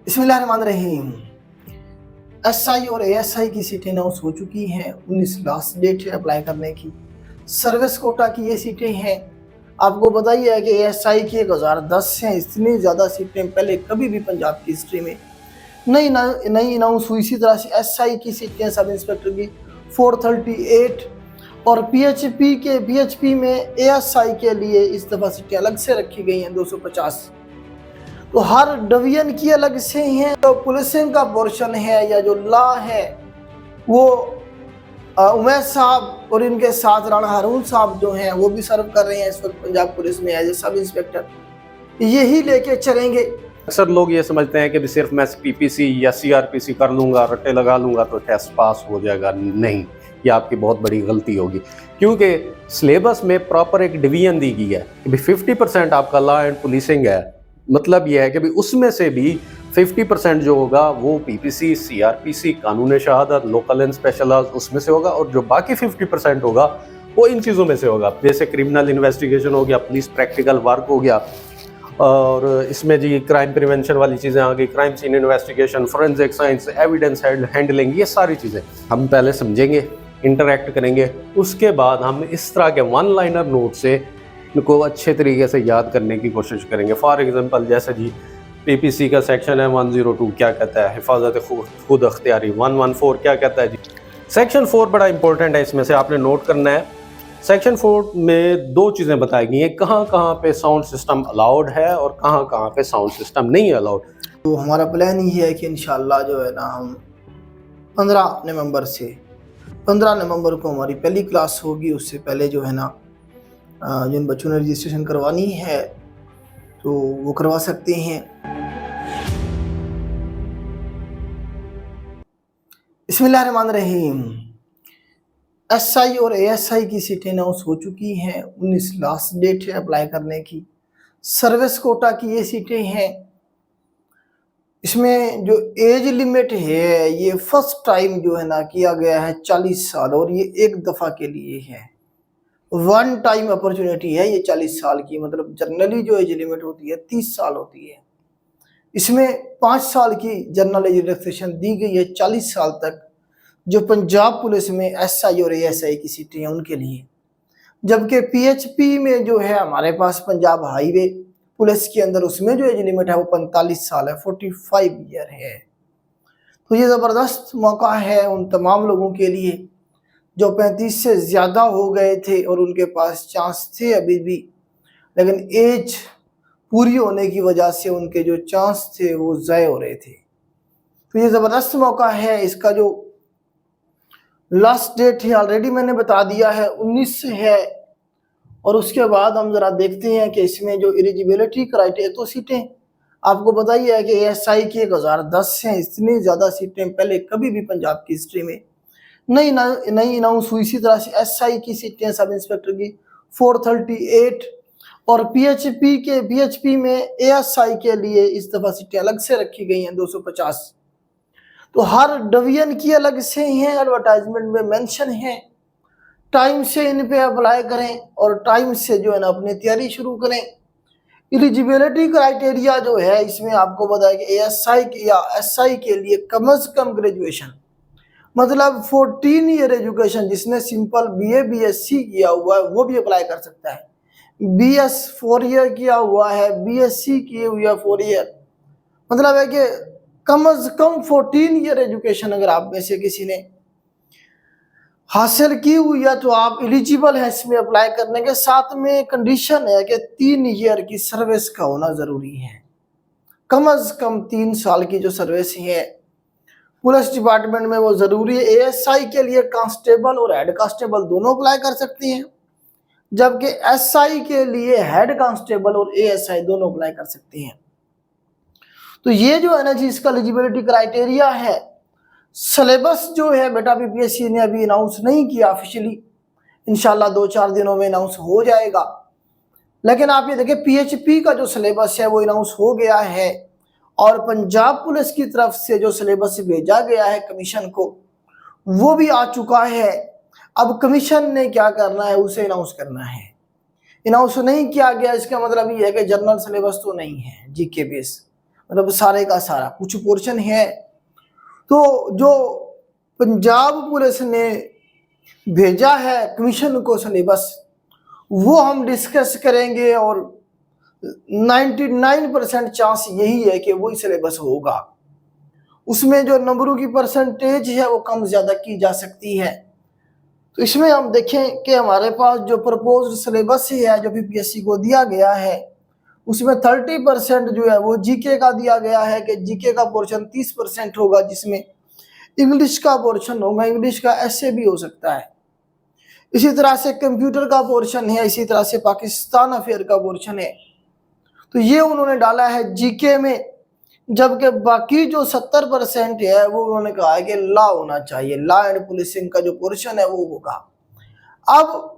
बिस्मिल्लाहिर्रहमानिर्रहीम। एसआई और एएसआई की सीटें अनाउंस हो चुकी हैं। 19 लास्ट डेट है अप्लाई करने की। सर्विस कोटा की ये सीटें हैं। आपको बताइए है कि एएसआई की 1010 हैं। इतनी ज़्यादा सीटें पहले कभी भी पंजाब की हिस्ट्री में नई अनाउंस हुई। इसी तरह से एसआई की सीटें सब इंस्पेक्टर की 438 और पीएचपी में एएसआई के लिए इस दफ़ा सीटें अलग से रखी गई हैं 250। तो हर डिवीजन की अलग से हैं। तो पुलिसिंग का पोर्शन है या जो लॉ है वो उमैद साहब और इनके साथ राणा हारून साहब जो हैं वो भी सर्व कर रहे हैं इस वक्त पंजाब पुलिस में एज ए सब इंस्पेक्टर। यही लेके चलेंगे। अक्सर लोग ये समझते हैं कि सिर्फ मैं पीपीसी या सीआरपीसी कर लूँगा, रट्टे लगा लूँगा तो टेस्ट पास हो जाएगा। नहीं, ये आपकी बहुत बड़ी गलती होगी, क्योंकि सिलेबस में प्रॉपर एक डिवीजन दी गई है कि 50% आपका लॉ एंड पुलिसिंग है। मतलब यह है कि भी उसमें से भी 50% जो होगा वो पीपीसी, सीआरपीसी, कानून शहादत, लोकल एंड स्पेशल लॉज उसमें से होगा, और जो बाकी 50% होगा वो इन चीज़ों में से होगा, जैसे क्रिमिनल इन्वेस्टिगेशन हो गया, पुलिस प्रैक्टिकल वर्क हो गया, और इसमें जी क्राइम प्रिवेंशन वाली चीज़ें आ गई, crime scene investigation, forensic science, evidence handling, ये सारी चीज़ें हम पहले समझेंगे, इंटरैक्ट करेंगे। उसके बाद हम इस तरह के वन लाइनर नोट से इनको अच्छे तरीके से याद करने की कोशिश करेंगे। फॉर एग्जांपल जैसे जी पीपीसी का सेक्शन है 102 क्या कहता है, हिफाजत खुद अख्तियारी 114 क्या कहता है जी। सेक्शन 4 बड़ा इंपॉर्टेंट है, इसमें से आपने नोट करना है। सेक्शन 4 में दो चीज़ें बताई गई हैं, कहाँ पे साउंड सिस्टम अलाउड है और कहाँ पे साउंड सिस्टम नहीं अलाउड। तो हमारा प्लान ये है कि इंशाल्लाह जो है ना हम 15 नवंबर को हमारी पहली क्लास होगी। उससे पहले जो है ना जिन बच्चों ने रजिस्ट्रेशन करवानी है तो वो करवा सकते हैं। बिस्मिल्लाहिर्रहमानिर्रहीम। एसआई और एएसआई की सीटें अनाउंस हो चुकी हैं। 19 लास्ट डेट है अप्लाई करने की। सर्विस कोटा की ये सीटें हैं। इसमें जो एज लिमिट है ये फर्स्ट टाइम जो है ना किया गया है 40 साल, और ये एक दफ़ा के लिए है, वन टाइम अपॉर्चुनिटी है ये 40 साल की। मतलब जनरली जो एज लिमिट होती है 30 साल होती है, इसमें 5 साल की जनरल एज रिलैक्सेशन दी गई है 40 साल तक, जो पंजाब पुलिस में एसआई और एएसआई की सीटें हैं उनके लिए। जबकि पीएचपी में जो है हमारे पास पंजाब हाईवे पुलिस के अंदर उसमें जो एज लिमिट है वो 45 साल है, 45 ईयर है। तो ये ज़बरदस्त मौका है उन तमाम लोगों के लिए जो 35 से ज़्यादा हो गए थे और उनके पास चांस थे अभी भी, लेकिन एज पूरी होने की वजह से उनके जो चांस थे वो ज़ाय हो रहे थे। तो ये ज़बरदस्त मौका है। इसका जो लास्ट डेट है ऑलरेडी मैंने बता दिया है 19 से है। और उसके बाद हम ज़रा देखते हैं कि इसमें जो एलिजिबिलिटी क्राइटेरिया, तो सीटें आपको बताइए है कि एएसआई की 1010 हैं। इतनी ज़्यादा सीटें पहले कभी भी पंजाब की हिस्ट्री में नई अनाउंस हुई। इसी तरह से एसआई की सीटें सब इंस्पेक्टर की 438 और पीएचपी में एएसआई के लिए इस दफ़ा सीटें अलग से रखी गई हैं 250। तो हर डिवीजन की अलग से हैं, एडवर्टाइजमेंट में मेंशन है। टाइम से इन पे अप्लाई करें और टाइम से जो है ना अपनी तैयारी शुरू करें। एलिजिबिलिटी क्राइटेरिया जो है इसमें आपको बताया कि एएसआई या एसआई के लिए कम से कम ग्रेजुएशन, मतलब 14 ईयर एजुकेशन, जिसने सिंपल बीए बीएससी किया हुआ है वो भी अप्लाई कर सकता है। बीएस 4 ईयर किया हुआ है, बीएससी किए हुए 4 ईयर, मतलब है कि कम से कम 14 ईयर एजुकेशन अगर आप में से किसी ने हासिल की हुई है तो आप एलिजिबल हैं इसमें अप्लाई करने के। साथ में कंडीशन है कि 3 ईयर की सर्विस का होना ज़रूरी है, कम से कम 3 साल की जो सर्विस है पुलिस डिपार्टमेंट में वो ज़रूरी है। एएसआई के लिए कांस्टेबल और हेड कांस्टेबल दोनों अप्लाई कर सकते हैं, जबकि एसआई के लिए हेड कांस्टेबल और एएसआई दोनों अप्लाई कर सकते हैं। तो ये जो है ना जी इसका एलिजिबिलिटी क्राइटेरिया है। सिलेबस जो है बेटा बीपीएससी ने अभी अनाउंस नहीं किया ऑफिशियली, इंशाल्लाह 2-4 दिनों में अनाउंस हो जाएगा। लेकिन आप ये देखिए पीएचपी का जो सिलेबस है वो अनाउंस हो गया है, और पंजाब पुलिस की तरफ से जो सिलेबस भेजा गया है कमीशन को वो भी आ चुका है। अब कमीशन ने क्या करना है, उसे अनाउंस करना है। अनाउंस नहीं किया गया इसका मतलब ये है कि जनरल सिलेबस तो नहीं है, जीके बेस, मतलब सारे का सारा कुछ पोर्शन है। तो जो पंजाब पुलिस ने भेजा है कमीशन को सिलेबस, वो हम डिस्कस करेंगे और 99% चांस यही है कि वही सिलेबस होगा। उसमें जो नंबरों की परसेंटेज है वो कम ज़्यादा की जा सकती है। तो इसमें हम देखें कि हमारे पास जो प्रपोज्ड सिलेबस है जो पीपीएससी को दिया गया है, उसमें 30% जो है वो जीके का दिया गया है कि जीके का पोर्शन 30% होगा, जिसमें इंग्लिश का पोर्शन होगा, इंग्लिश का ऐसे भी हो सकता है। इसी तरह से कंप्यूटर का पोर्शन है, इसी तरह से पाकिस्तान अफेयर का पोर्शन है। तो ये उन्होंने डाला है जीके में, जबकि बाकी जो 70% है वो उन्होंने कहा है कि लॉ होना चाहिए, लॉ एंड पुलिसिंग का जो पोर्शन है वो होगा। अब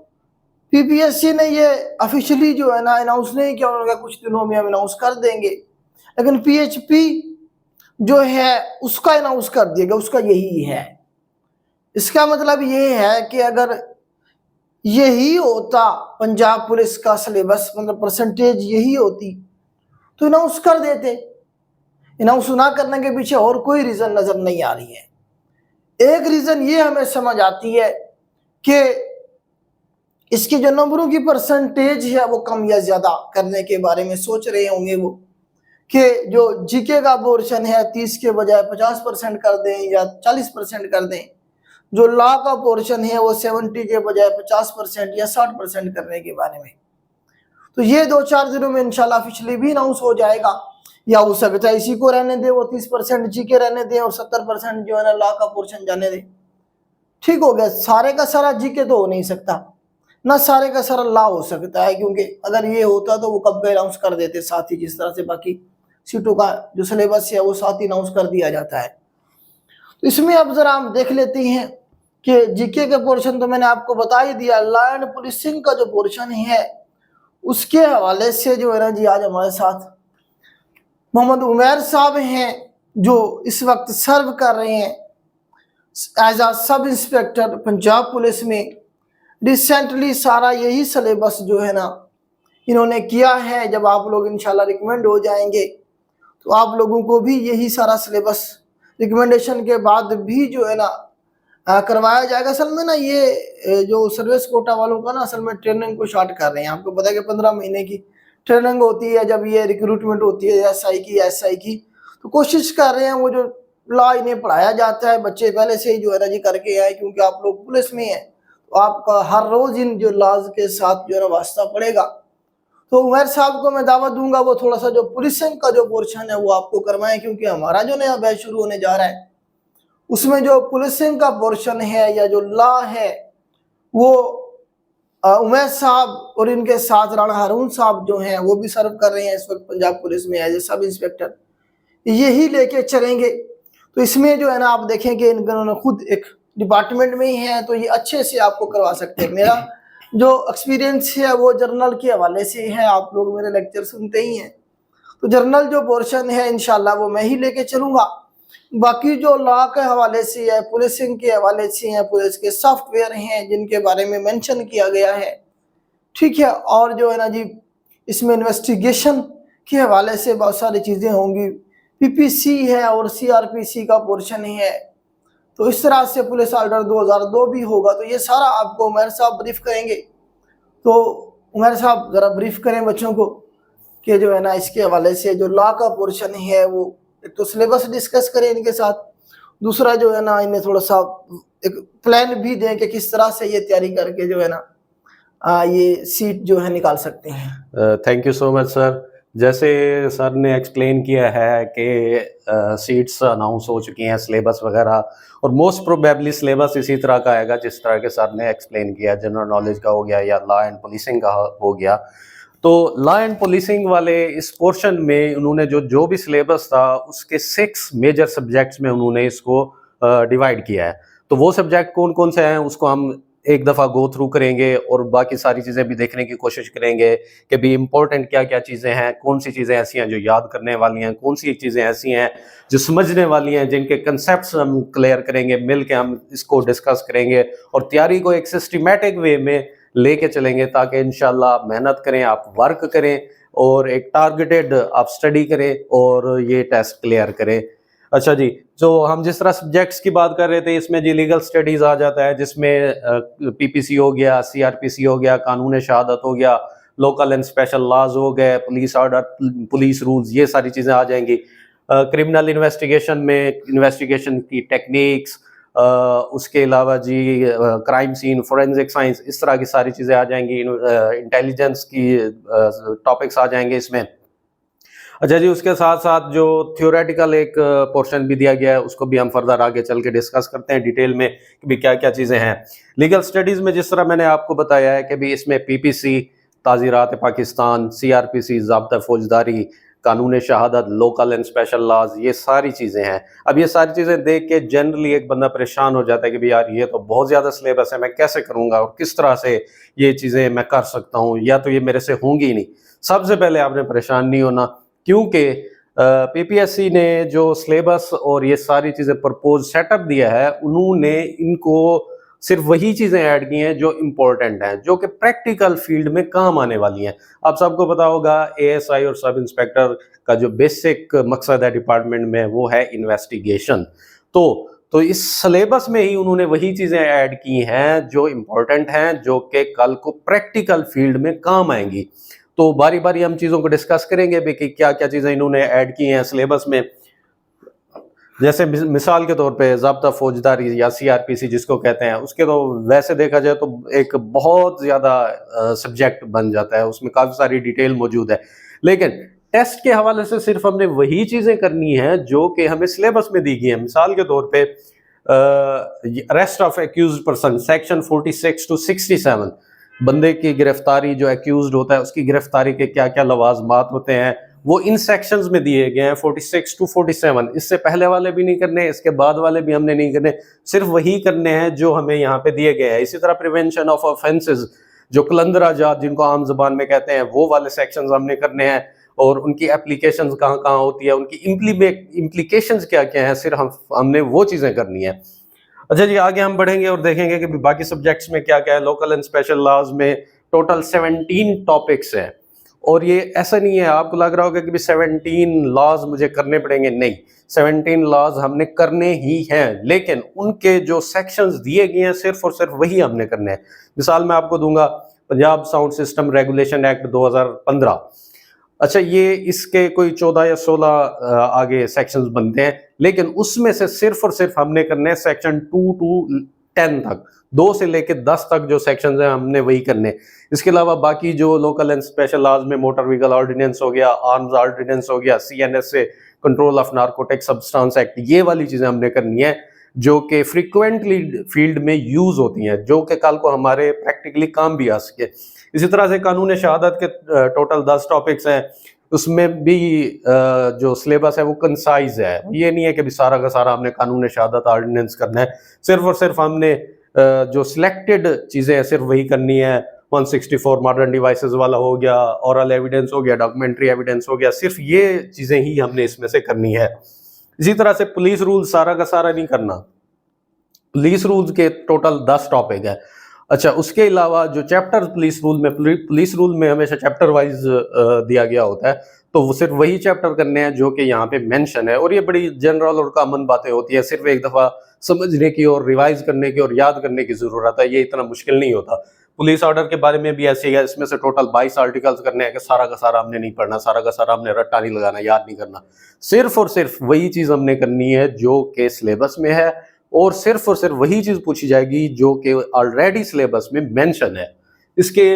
पीपीएससी ने ये ऑफिशियली जो है ना अनाउंस नहीं किया, उन्होंने कहा कुछ दिनों में हम अनाउंस कर देंगे, लेकिन पीएचपी जो है उसका अनाउंस कर दिया, उसका यही है। इसका मतलब ये है कि अगर यही होता पंजाब पुलिस का सिलेबस, मतलब परसेंटेज यही होती, तो अनाउंस कर देते। अनाउंस ना करने के पीछे और कोई रीजन नजर नहीं आ रही है। एक रीजन ये हमें समझ आती है कि इसकी जो नंबरों की परसेंटेज है वो कम या ज्यादा करने के बारे में सोच रहे होंगे वो, कि जो जीके का पोर्शन है 30 के बजाय 50% कर दें या 40% कर दें, जो लॉ का पोर्शन है वो 70 के बजाय 50% या 60% करने के बारे में। तो ये 2-4 दिनों में इंशाल्लाह ऑफिशियली भी अनाउंस हो जाएगा, या हो सकता है इसी को रहने दे, वो 30% जीके रहने दें और 70% जो है ना लॉ का पोर्शन जाने दें। ठीक हो गया। सारे का सारा जीके तो हो नहीं सकता, ना सारे का सारा लॉ हो सकता है, क्योंकि अगर ये होता तो वो कब अनाउंस कर देते साथ ही, जिस तरह से बाकी सीटों का जो सिलेबस है वो साथ ही अनाउंस कर दिया जाता है। तो इसमें अब जरा हम देख लेते हैं कि जीके के पोर्शन तो मैंने आपको बता ही दिया। लॉ एंड पुलिसिंग का जो पोर्शन है उसके हवाले से जो है ना जी आज हमारे साथ मोहम्मद उमैर साहब हैं, जो इस वक्त सर्व कर रहे हैं एज आ सब इंस्पेक्टर पंजाब पुलिस में। रिसेंटली सारा यही सिलेबस जो है ना इन्होंने किया है। जब आप लोग इंशाल्लाह रिकमेंड हो जाएंगे तो आप लोगों को भी यही सारा सिलेबस रिकमेंडेशन के बाद भी जो है ना करवाया जाएगा। असल में ना ये जो सर्विस कोटा वालों का ना असल में ट्रेनिंग को स्टार्ट कर रहे हैं। आपको पता है कि 15 महीने की ट्रेनिंग होती है जब ये रिक्रूटमेंट होती है एसआई की। तो कोशिश कर रहे हैं वो जो लॉ इन्हें पढ़ाया जाता है बच्चे पहले से ही जो है ना जी करके आए, क्योंकि आप लोग पुलिस में हैं तो आपका हर रोज इन जो लॉज के साथ जो है ना वास्ता पड़ेगा। तो उमर साहब को मैं दावत दूंगा वो थोड़ा सा जो पुलिसिंग का जो पोर्शन है वो आपको करवाएं, क्योंकि हमारा जो नया बैच शुरू होने जा रहा है उसमें जो पुलिसिंग का पोर्शन है या जो लॉ है वो उमैर साहब और इनके साथ राणा हारून साहब जो हैं वो भी सर्व कर रहे हैं इस वक्त पंजाब पुलिस में एज ए सब इंस्पेक्टर, यही लेके चलेंगे। तो इसमें जो है ना आप देखें कि इन्होंने खुद एक डिपार्टमेंट में ही है तो ये अच्छे से आपको करवा सकते हैं। मेरा जो एक्सपीरियंस है वो जर्नल के हवाले से है, आप लोग मेरे लेक्चर सुनते ही हैं, तो जर्नल जो पोर्शन है इंशाल्लाह वो मैं ही लेके चलूँगा। बाकी जो लॉ के हवाले से है, पुलिसिंग के हवाले से है, पुलिस के सॉफ्टवेयर हैं जिनके बारे में मेंशन किया गया है, ठीक है, और जो है ना जी इसमें इन्वेस्टिगेशन के हवाले से बहुत सारी चीज़ें होंगी, पीपीसी है और सीआरपीसी का पोर्शन है। तो इस तरह से पुलिस ऑर्डर 2002 भी होगा। तो ये सारा आपको उमैर साहब ब्रीफ करेंगे। तो उमैर साहब ज़रा ब्रीफ करें बच्चों को कि जो है ना इसके हवाले से जो लॉ का पोर्शन है वो एक तो सिलेबस डिस्कस करें इनके साथ, दूसरा जो है ना इन्हें थोड़ा सा एक प्लान भी दें कि किस तरह से ये तैयारी करके जो है ना ये सीट जो है निकाल सकते हैं। Thank you so much sir. जैसे सर ने एक्सप्लेन किया है कि सीट्स अनाउंस हो चुकी हैं, सिलेबस वगैरह, और मोस्ट प्रोबेबली सिलेबस इसी तरह का आएगा जिस तरह के सर ने एक्सप्लेन किया, जनरल नॉलेज का हो गया या लॉ एंड पुलिसिंग का हो गया। तो लॉ एंड पुलिसिंग वाले इस पोर्शन में उन्होंने जो भी सिलेबस था उसके 6 मेजर सब्जेक्ट्स में उन्होंने इसको डिवाइड किया है। तो वो सब्जेक्ट कौन कौन से हैं उसको हम एक दफ़ा गो थ्रू करेंगे और बाकी सारी चीज़ें भी देखने की कोशिश करेंगे कि भी इम्पोर्टेंट क्या क्या चीज़ें हैं, कौन सी चीज़ें ऐसी हैं जो याद करने वाली हैं, कौन सी चीज़ें ऐसी हैं जो समझने वाली हैं, जिनके कंसेप्ट्स हम क्लियर करेंगे, मिल के हम इसको डिस्कस करेंगे और तैयारी को एक सिस्टमेटिक वे में लेके चलेंगे ताकि इंशाल्लाह मेहनत करें, आप वर्क करें, और एक टारगेटेड आप स्टडी करें और ये टेस्ट क्लियर करें। अच्छा जी, तो हम जिस तरह सब्जेक्ट्स की बात कर रहे थे इसमें जी लीगल स्टडीज आ जाता है, जिसमें पीपीसी हो गया, सीआरपीसी हो गया, कानून शहादत हो गया, लोकल एंड स्पेशल लॉज हो गए, पुलिस ऑर्डर, पुलिस रूल्स, ये सारी चीज़ें आ जाएंगी। क्रिमिनल इन्वेस्टिगेशन में इन्वेस्टिगेशन की टेक्निक्स, उसके अलावा जी क्राइम सीन, फोरेंसिक साइंस, इस तरह की सारी चीज़ें आ जाएंगी। इंटेलिजेंस की टॉपिक्स आ जाएंगे इसमें। अच्छा जी, उसके साथ साथ जो थियोरेटिकल एक पोर्शन भी दिया गया है उसको भी हम फर्दर आगे चल के डिस्कस करते हैं डिटेल में कि भी क्या क्या चीज़ें हैं। लीगल स्टडीज़ में जिस तरह मैंने आपको बताया है कि भी इसमें पीपीसी, ताज़ीरात पाकिस्तान, सीआरपीसी, ज़ाब्ता फौजदारी, कानून शहादत, लोकल एंड स्पेशल लॉज, ये सारी चीज़ें हैं। अब ये सारी चीज़ें देख के जनरली एक बंदा परेशान हो जाता है कि भी यार ये तो बहुत ज़्यादा सिलेबस है, मैं कैसे करूँगा और किस तरह से ये चीज़ें मैं कर सकता हूँ, या तो ये मेरे से होंगी ही नहीं। सबसे पहले आपने परेशान नहीं होना, क्योंकि पीपीएससी ने जो सिलेबस और ये सारी चीज़ें प्रपोज सेटअप दिया है, उन्होंने इनको सिर्फ वही चीज़ें ऐड की हैं जो इम्पोर्टेंट हैं, जो कि प्रैक्टिकल फील्ड में काम आने वाली हैं। आप सबको पता होगा एएसआई और सब इंस्पेक्टर का जो बेसिक मकसद है डिपार्टमेंट में वो है इन्वेस्टिगेशन। तो इस सिलेबस में ही उन्होंने वही चीज़ें ऐड की हैं जो इम्पोर्टेंट हैं, जो कि कल को प्रैक्टिकल फील्ड में काम आएंगी। तो बारी बारी हम चीज़ों को डिस्कस करेंगे भी कि क्या क्या चीज़ें इन्होंने ऐड की हैं सिलेबस में। जैसे मिसाल के तौर पे ज़ाब्ता फौजदारी या सीआरपीसी जिसको कहते हैं, उसके तो वैसे देखा जाए तो एक बहुत ज़्यादा सब्जेक्ट बन जाता है, उसमें काफ़ी सारी डिटेल मौजूद है। लेकिन टेस्ट के हवाले से सिर्फ हमने वही चीज़ें करनी है जो कि हमें सिलेबस में दी गई है। मिसाल के तौर पे arrest of accused person, section 46 to 67, बंदे की गिरफ्तारी, जो एक्यूज्ड होता है उसकी गिरफ्तारी के क्या क्या लवाजमात होते हैं वो इन सेक्शंस में दिए गए हैं 46 to 47। इससे पहले वाले भी नहीं करने, इसके बाद वाले भी हमने नहीं करने, सिर्फ वही करने हैं जो हमें यहाँ पे दिए गए हैं। इसी तरह प्रिवेंशन ऑफ ऑफेंसेस, जो कलंदरा जात जिनको आम जबान में कहते हैं, वो वाले सेक्शंस हमने करने हैं और उनकी एप्लीकेशंस कहाँ कहाँ होती है, उनकी इम्प्लीकेशंस क्या क्या है, सिर्फ हमने वो चीज़ें करनी है। अच्छा जी, आगे हम बढ़ेंगे और देखेंगे कि बाकी सब्जेक्ट्स में क्या क्या है। लोकल एंड स्पेशल लॉज में टोटल 17 टॉपिक्स हैं, और ये ऐसा नहीं है आपको लग रहा होगा कि 17 लॉज मुझे करने पड़ेंगे, नहीं, 17 लॉज हमने करने ही हैं, लेकिन उनके जो सेक्शंस दिए गए हैं सिर्फ और सिर्फ वही हमने करने हैं। मिसाल मैं आपको दूंगा, Punjab sound system regulation act 2015। अच्छा, ये इसके कोई 14 या 16 आगे सेक्शंस बनते हैं, लेकिन उसमें से सिर्फ और सिर्फ हमने करने हैं सेक्शन 2 to 10 तक, 2 से लेकर 10 तक जो सेक्शंस हैं हमने वही करने। इसके अलावा बाकी जो लोकल एंड स्पेशल लॉज में मोटर व्हीकल ऑर्डिनेंस हो गया, आर्म्स ऑर्डिनेंस हो गया, CNSA control of narcotic substance act, ये वाली चीजें हमने करनी है जो कि फ्रीक्वेंटली फील्ड में यूज होती हैं, जो कि कल को हमारे प्रैक्टिकली काम भी आ सके। इसी तरह से कानून शहादत के टोटल 10 टॉपिक्स हैं, उसमें भी जो सिलेबस है वो कंसाइज है। ये नहीं है कि भी सारा का सारा हमने कानून शहादत ऑर्डिनेंस करना है, सिर्फ और सिर्फ हमने जो सिलेक्टेड चीज़ें हैं सिर्फ वही करनी है। 164 मॉडर्न डिवाइसेस वाला हो गया, ओरल एविडेंस हो गया, डॉक्यूमेंट्री एविडेंस हो गया, सिर्फ ये चीज़ें ही हमने इसमें से करनी है। इसी तरह से पुलिस रूल सारा का सारा नहीं करना, पुलिस रूल्स के टोटल 10 टॉपिक है। अच्छा, उसके अलावा जो चैप्टर पुलिस रूल में हमेशा चैप्टर वाइज दिया गया होता है, तो वो सिर्फ वही चैप्टर करने हैं जो कि यहाँ पे मेंशन है, और ये बड़ी जनरल और कॉमन बातें होती है, सिर्फ एक दफ़ा समझने की और रिवाइज करने की और याद करने की ज़रूरत है, ये इतना मुश्किल नहीं होता। पुलिस ऑर्डर के बारे में भी ऐसे ही है, इसमें से टोटल 22 आर्टिकल्स करने हैं कि सारा का सारा हमने नहीं पढ़ना, सारा का सारा हमने रट्टा नहीं लगाना, याद नहीं करना, सिर्फ और सिर्फ वही चीज़ हमने करनी है जो कि सिलेबस में है, और सिर्फ वही चीज़ पूछी जाएगी जो कि ऑलरेडी सिलेबस में मेंशन है इसके।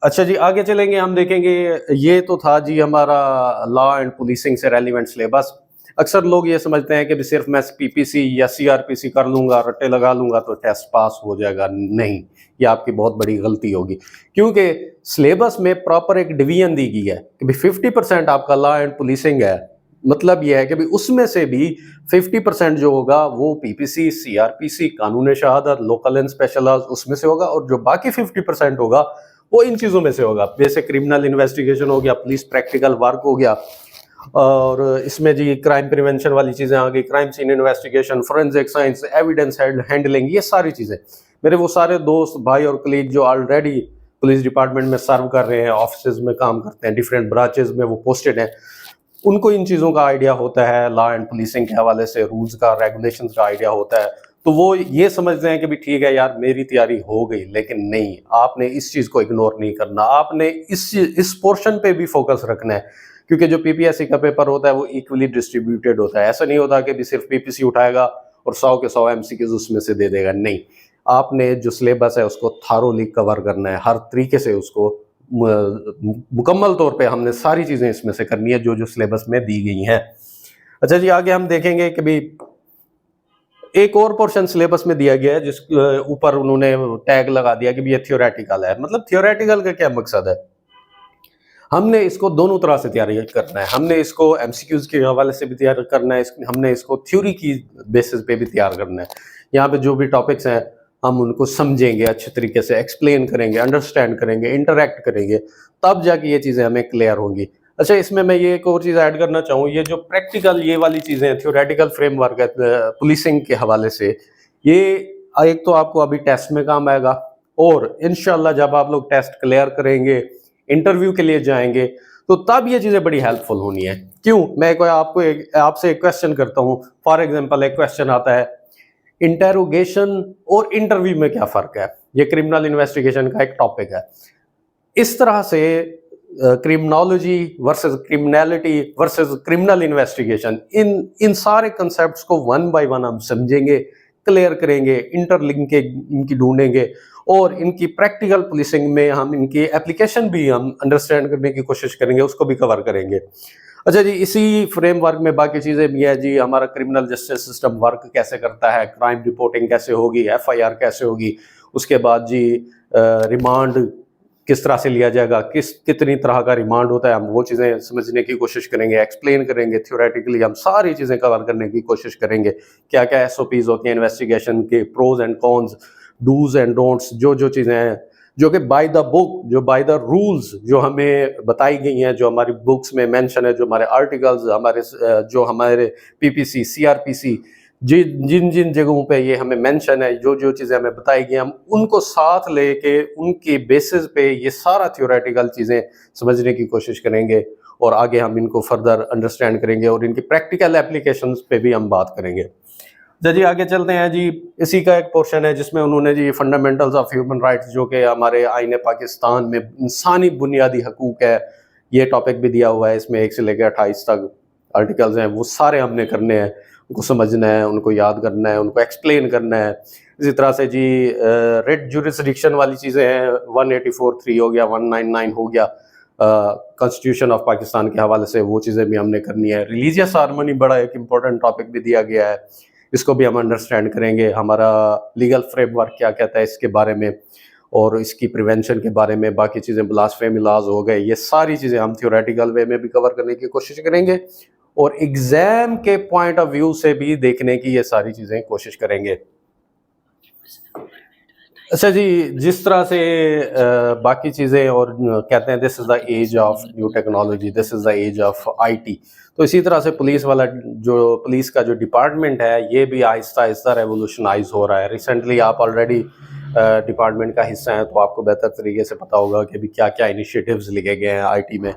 अच्छा जी, आगे चलेंगे, हम देखेंगे, ये तो था जी हमारा लॉ एंड पुलिसिंग से रेलिवेंट सिलेबस। अक्सर लोग ये समझते हैं कि सिर्फ मैं पीपीसी या सीआरपीसी कर लूँगा, रट्टे लगा लूँगा तो टेस्ट पास हो जाएगा। नहीं, ये आपकी बहुत बड़ी गलती होगी, क्योंकि सिलेबस में प्रॉपर एक डिवीजन दी गई है कि 50% आपका लॉ एंड पुलिसिंग है। मतलब यह है कि उसमें से भी 50% जो होगा वो पीपीसी, सीआरपीसी, कानून शहादत, लोकल एंड स्पेशल लॉज उसमें से होगा, और जो बाकी 50% होगा वो इन चीज़ों में से होगा। जैसे क्रिमिनल इन्वेस्टिगेशन हो गया, पुलिस प्रैक्टिकल वर्क हो गया, और इसमें जी क्राइम प्रिवेंशन वाली चीज़ें आ गई, crime scene investigation, forensic science, evidence handling, ये सारी चीज़ें। मेरे वो सारे दोस्त भाई और कलीग जो ऑलरेडी पुलिस डिपार्टमेंट में सर्व कर रहे हैं, ऑफिस में काम करते हैं, डिफरेंट ब्रांचेस में वो पोस्टेड हैं, उनको इन चीज़ों का आइडिया होता है, लॉ एंड पुलिसिंग के हवाले से रूल्स का, रेगुलेशंस का आइडिया होता है, तो वो ये समझते हैं कि भी ठीक है यार मेरी तैयारी हो गई। लेकिन नहीं, आपने इस चीज़ को इग्नोर नहीं करना, आपने इस पोर्शन पे भी फोकस रखना है, क्योंकि जो पीपीएससी का पेपर होता है वो इक्वली डिस्ट्रीब्यूटेड होता है। ऐसा नहीं होता कि भी सिर्फ पीपीसी उठाएगा और 100 के 100 एमसीक्यूज उसमें से दे देगा, नहीं, आपने जो सिलेबस है उसको थारोली कवर करना है, हर तरीके से उसको मुकम्मल तौर पे हमने सारी चीज़ें इसमें से करनी है जो जो सिलेबस में दी गई हैं। अच्छा जी, आगे हम देखेंगे कि भी एक और पोर्शन सिलेबस में दिया गया है जिस ऊपर उन्होंने टैग लगा दिया कि भी ये थियोरेटिकल है। मतलब थियोरेटिकल का क्या मकसद है, हमने इसको दोनों तरह से तैयारी करना है, हमने इसको एमसीक्यूज के हवाले से भी तैयार करना है, हमने इसको थ्योरी की बेसिस पे भी तैयार करना है। यहाँ पे जो भी टॉपिक्स हैं हम उनको समझेंगे, अच्छे तरीके से एक्सप्लेन करेंगे, अंडरस्टैंड करेंगे, इंटरेक्ट करेंगे, तब जाके ये चीज़ें हमें क्लियर होंगी। अच्छा, इसमें मैं ये एक और चीज़ ऐड करना चाहूँ, ये जो प्रैक्टिकल ये वाली चीज़ें हैं, थ्योरेटिकल फ्रेमवर्क है पुलिसिंग के हवाले से, ये एक तो आपको अभी टेस्ट में काम आएगा, और इंशाल्लाह जब आप लोग टेस्ट क्लियर करेंगे, इंटरव्यू के लिए जाएंगे, तो तब ये चीज़ें बड़ी हेल्पफुल होनी है। क्यों, मैं कोई आपसे एक क्वेश्चन करता हूँ, फॉर एग्जांपल एक क्वेश्चन आता है, इंटेरोगेशन और इंटरव्यू में क्या फ़र्क है, ये क्रिमिनल इन्वेस्टिगेशन का एक टॉपिक है। इस तरह से criminology versus criminality versus criminal investigation, इन सारे कंसेप्ट्स को वन बाय वन हम समझेंगे, क्लियर करेंगे, इंटरलिंक इनकी ढूंढेंगे, और इनकी प्रैक्टिकल पुलिसिंग में हम इनकी एप्लीकेशन भी हम अंडरस्टैंड करने की कोशिश करेंगे, उसको भी कवर करेंगे। अच्छा जी, इसी फ्रेमवर्क में बाकी चीज़ें भी है जी, हमारा क्रिमिनल जस्टिस सिस्टम वर्क कैसे करता है, क्राइम रिपोर्टिंग कैसे होगी, एफआईआर कैसे होगी, उसके बाद जी रिमांड किस तरह से लिया जाएगा, कितनी तरह का रिमांड होता है, हम वो चीज़ें समझने की कोशिश करेंगे, एक्सप्लेन करेंगे, थ्योरेटिकली हम सारी चीज़ें कवर करने की कोशिश करेंगे। क्या क्या एसओपीज होती हैं इन्वेस्टिगेशन के, pros and cons, dos and don'ts, जो जो चीज़ें हैं जो कि बाय द बुक, जो बाय द रूल्स जो हमें बताई गई हैं, जो हमारी बुक्स में मेंशन है, जो हमारे आर्टिकल्स, जो हमारे पीपीसी, सीआरपीसी, जिन जिन जगहों पे ये हमें मेंशन है, जो जो चीज़ें हमें बताई गई, हम उनको साथ लेके उनके बेसिस पे ये सारा थ्योरेटिकल चीज़ें समझने की कोशिश करेंगे, और आगे हम इनको फर्दर अंडरस्टैंड करेंगे, और इनकी प्रैक्टिकल एप्लीकेशंस पे भी हम बात करेंगे। जी आगे चलते हैं जी, इसी का एक पोर्शन है जिसमें उन्होंने जी फंडामेंटल्स ऑफ ह्यूमन राइट्स, जो कि हमारे आईन पाकिस्तान में इंसानी बुनियादी हकूक़ है, ये टॉपिक भी दिया हुआ है। इसमें 1 से लेकर 28 तक आर्टिकल्स हैं, वो सारे हमने करने हैं, उनको समझना है, उनको याद करना है, उनको एक्सप्लेन करना है। इसी तरह से जी रेड जुरिसडिक्शन वाली चीज़ें हैं, 184(3) हो गया, 199 हो गया, कॉन्स्टिट्यूशन ऑफ पाकिस्तान के हवाले से, वो चीज़ें भी हमने करनी है। रिलीजियस हार्मनी बड़ा एक इम्पोर्टेंट टॉपिक भी दिया गया है, इसको भी हम अंडरस्टैंड करेंगे। हमारा लीगल फ्रेमवर्क क्या कहता है इसके बारे में, और इसकी प्रिवेंशन के बारे में, बाकी चीज़ें ब्लास्फेमी लॉज हो गए, ये सारी चीज़ें हम थ्योरेटिकल वे में भी कवर करने की कोशिश करेंगे, और एग्जाम के पॉइंट ऑफ व्यू से भी देखने की ये सारी चीज़ें कोशिश करेंगे। अच्छा जी, जिस तरह से बाकी चीज़ें, और कहते हैं this is the age of new technology, this is the age of IT, तो इसी तरह से पुलिस का जो डिपार्टमेंट है, ये भी आहिस्ता आहिस्ता रेवोल्यूशनाइज हो रहा है। रिसेंटली आप ऑलरेडी डिपार्टमेंट का हिस्सा हैं, तो आपको बेहतर तरीके से पता होगा कि अभी क्या क्या इनिशिएटिव्स लिए गए हैं आईटी में।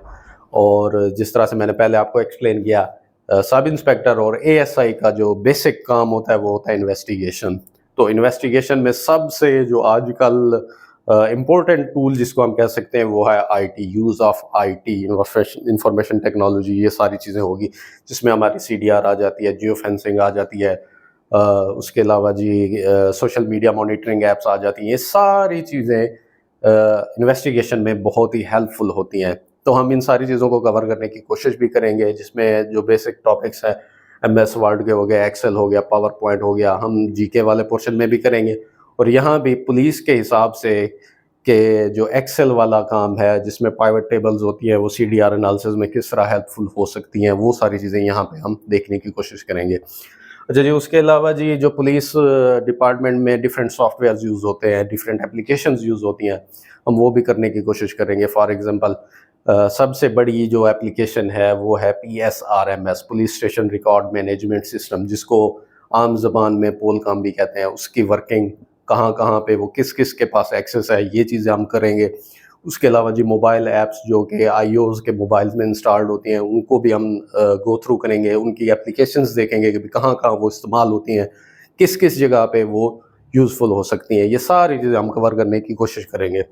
और जिस तरह से मैंने पहले आपको एक्सप्लेन किया, सब इंस्पेक्टर और एएसआई का जो बेसिक काम होता है वो होता है इन्वेस्टिगेशन। तो इन्वेस्टिगेशन में सबसे जो आजकल इम्पोर्टेंट टूल जिसको हम कह सकते हैं वो है IT, use of IT, information technology, ये सारी चीज़ें होगी, जिसमें हमारी सीडीआर आ जाती है, जियो फेंसिंग आ जाती है, उसके अलावा जी सोशल मीडिया मॉनिटरिंग एप्स आ जाती हैं। ये सारी चीज़ें इन्वेस्टिगेशन में बहुत ही हेल्पफुल होती हैं। तो हम इन सारी चीज़ों को कवर करने की कोशिश भी करेंगे, जिसमें जो बेसिक टॉपिक्स हैं, MS वर्ड के हो गया, एक्सेल हो गया, पावर पॉइंट हो गया, हम जीके वाले पोर्शन में भी करेंगे। और यहाँ भी पुलिस के हिसाब से कि जो एक्सेल वाला काम है, जिसमें पाइवट टेबल्स होती हैं, वो CDR एनालिसिस में किस तरह हेल्पफुल हो सकती हैं, वो सारी चीज़ें यहाँ पे हम देखने की कोशिश करेंगे। अच्छा जी, उसके अलावा जी जो पुलिस डिपार्टमेंट में डिफरेंट सॉफ्टवेयर यूज़ होते हैं, डिफरेंट एप्लीकेशंस यूज़ होती हैं, हम वो भी करने की कोशिश करेंगे। फॉर एग्जांपल सबसे बड़ी जो एप्लीकेशन है वो है PSRMS, police station record management system, जिसको आम ज़बान में पोलकॉम भी कहते हैं। उसकी वर्किंग कहाँ कहाँ पे वो किस किस के पास एक्सेस है, ये चीज़ें हम करेंगे। उसके अलावा जी मोबाइल ऐप्स जो कि आईओएस के मोबाइल्स में इंस्टॉल्ड होती हैं उनको भी हम गो थ्रू करेंगे, उनकी एप्लीकेशंस देखेंगे कि कहाँ कहाँ वो इस्तेमाल होती हैं, किस किस जगह पे वो यूज़फुल हो सकती हैं। ये सारी चीज़ें हम कवर करने की कोशिश करेंगे।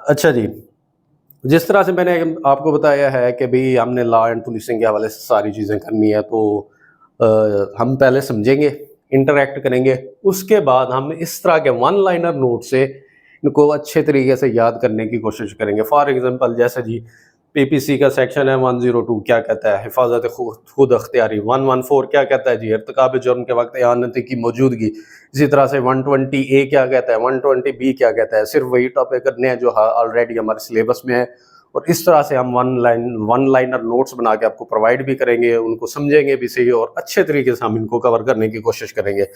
अच्छा जी, जिस तरह से मैंने आपको बताया है कि भाई हमने लॉ एंड पुलिसिंग के हवाले से सारी चीज़ें करनी है, तो हम पहले समझेंगे, इंटरैक्ट करेंगे, उसके बाद हम इस तरह के वन लाइनर नोट से इनको अच्छे तरीके से याद करने की कोशिश करेंगे। फॉर एग्जांपल जैसे जी पीपीसी का सेक्शन है 102 क्या कहता है, हिफाजत खुद अख्तियारी। 114 क्या कहता है जी, इर्तिकाब जुर्म के वक्त इआनती की मौजूदगी। इसी तरह से 120A क्या कहता है, 120B क्या कहता है। सिर्फ वही टॉपिक करने हैं जो ऑलरेडी हमारे सिलेबस में है, और इस तरह से हम वन लाइनर नोट्स बना के आपको प्रोवाइड भी करेंगे, उनको समझेंगे भी सही और अच्छे तरीके से हम इनको कवर करने की कोशिश करेंगे।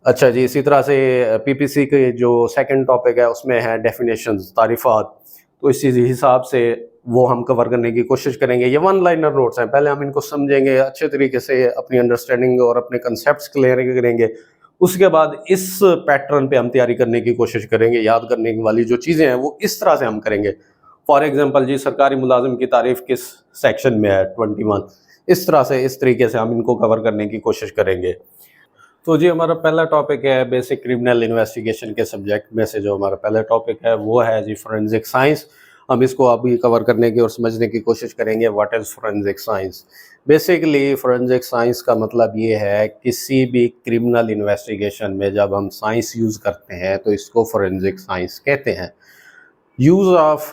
अच्छा जी, इसी तरह से पीपीसी के जो सेकंड टॉपिक है उसमें है डेफिनेशंस, तारीफात, तो इसी हिसाब से वो हम कवर करने की कोशिश करेंगे। ये वन लाइनर नोट्स हैं, पहले हम इनको समझेंगे अच्छे तरीके से, अपनी अंडरस्टैंडिंग और अपने कंसेप्ट्स क्लियर करेंगे। उसके बाद इस पैटर्न पे हम तैयारी करने की कोशिश करेंगे। याद करने वाली जो चीज़ें हैं वो इस तरह से हम करेंगे। फॉर एग्जांपल जी सरकारी मुलाजिम की तारीफ किस सेक्शन में है, 21। इस तरह से इस तरीके से हम इनको कवर करने की कोशिश करेंगे। तो जी हमारा पहला टॉपिक है बेसिक क्रिमिनल इन्वेस्टिगेशन के सब्जेक्ट में से जो हमारा पहला टॉपिक है वो है जी फोरेंसिक साइंस। हम इसको अभी कवर करने की और समझने की कोशिश करेंगे। What is forensic science? Basically forensic science का मतलब ये है किसी भी क्रिमिनल इन्वेस्टिगेशन में जब हम साइंस यूज़ करते हैं तो इसको फोरेंसिक साइंस कहते हैं। Use of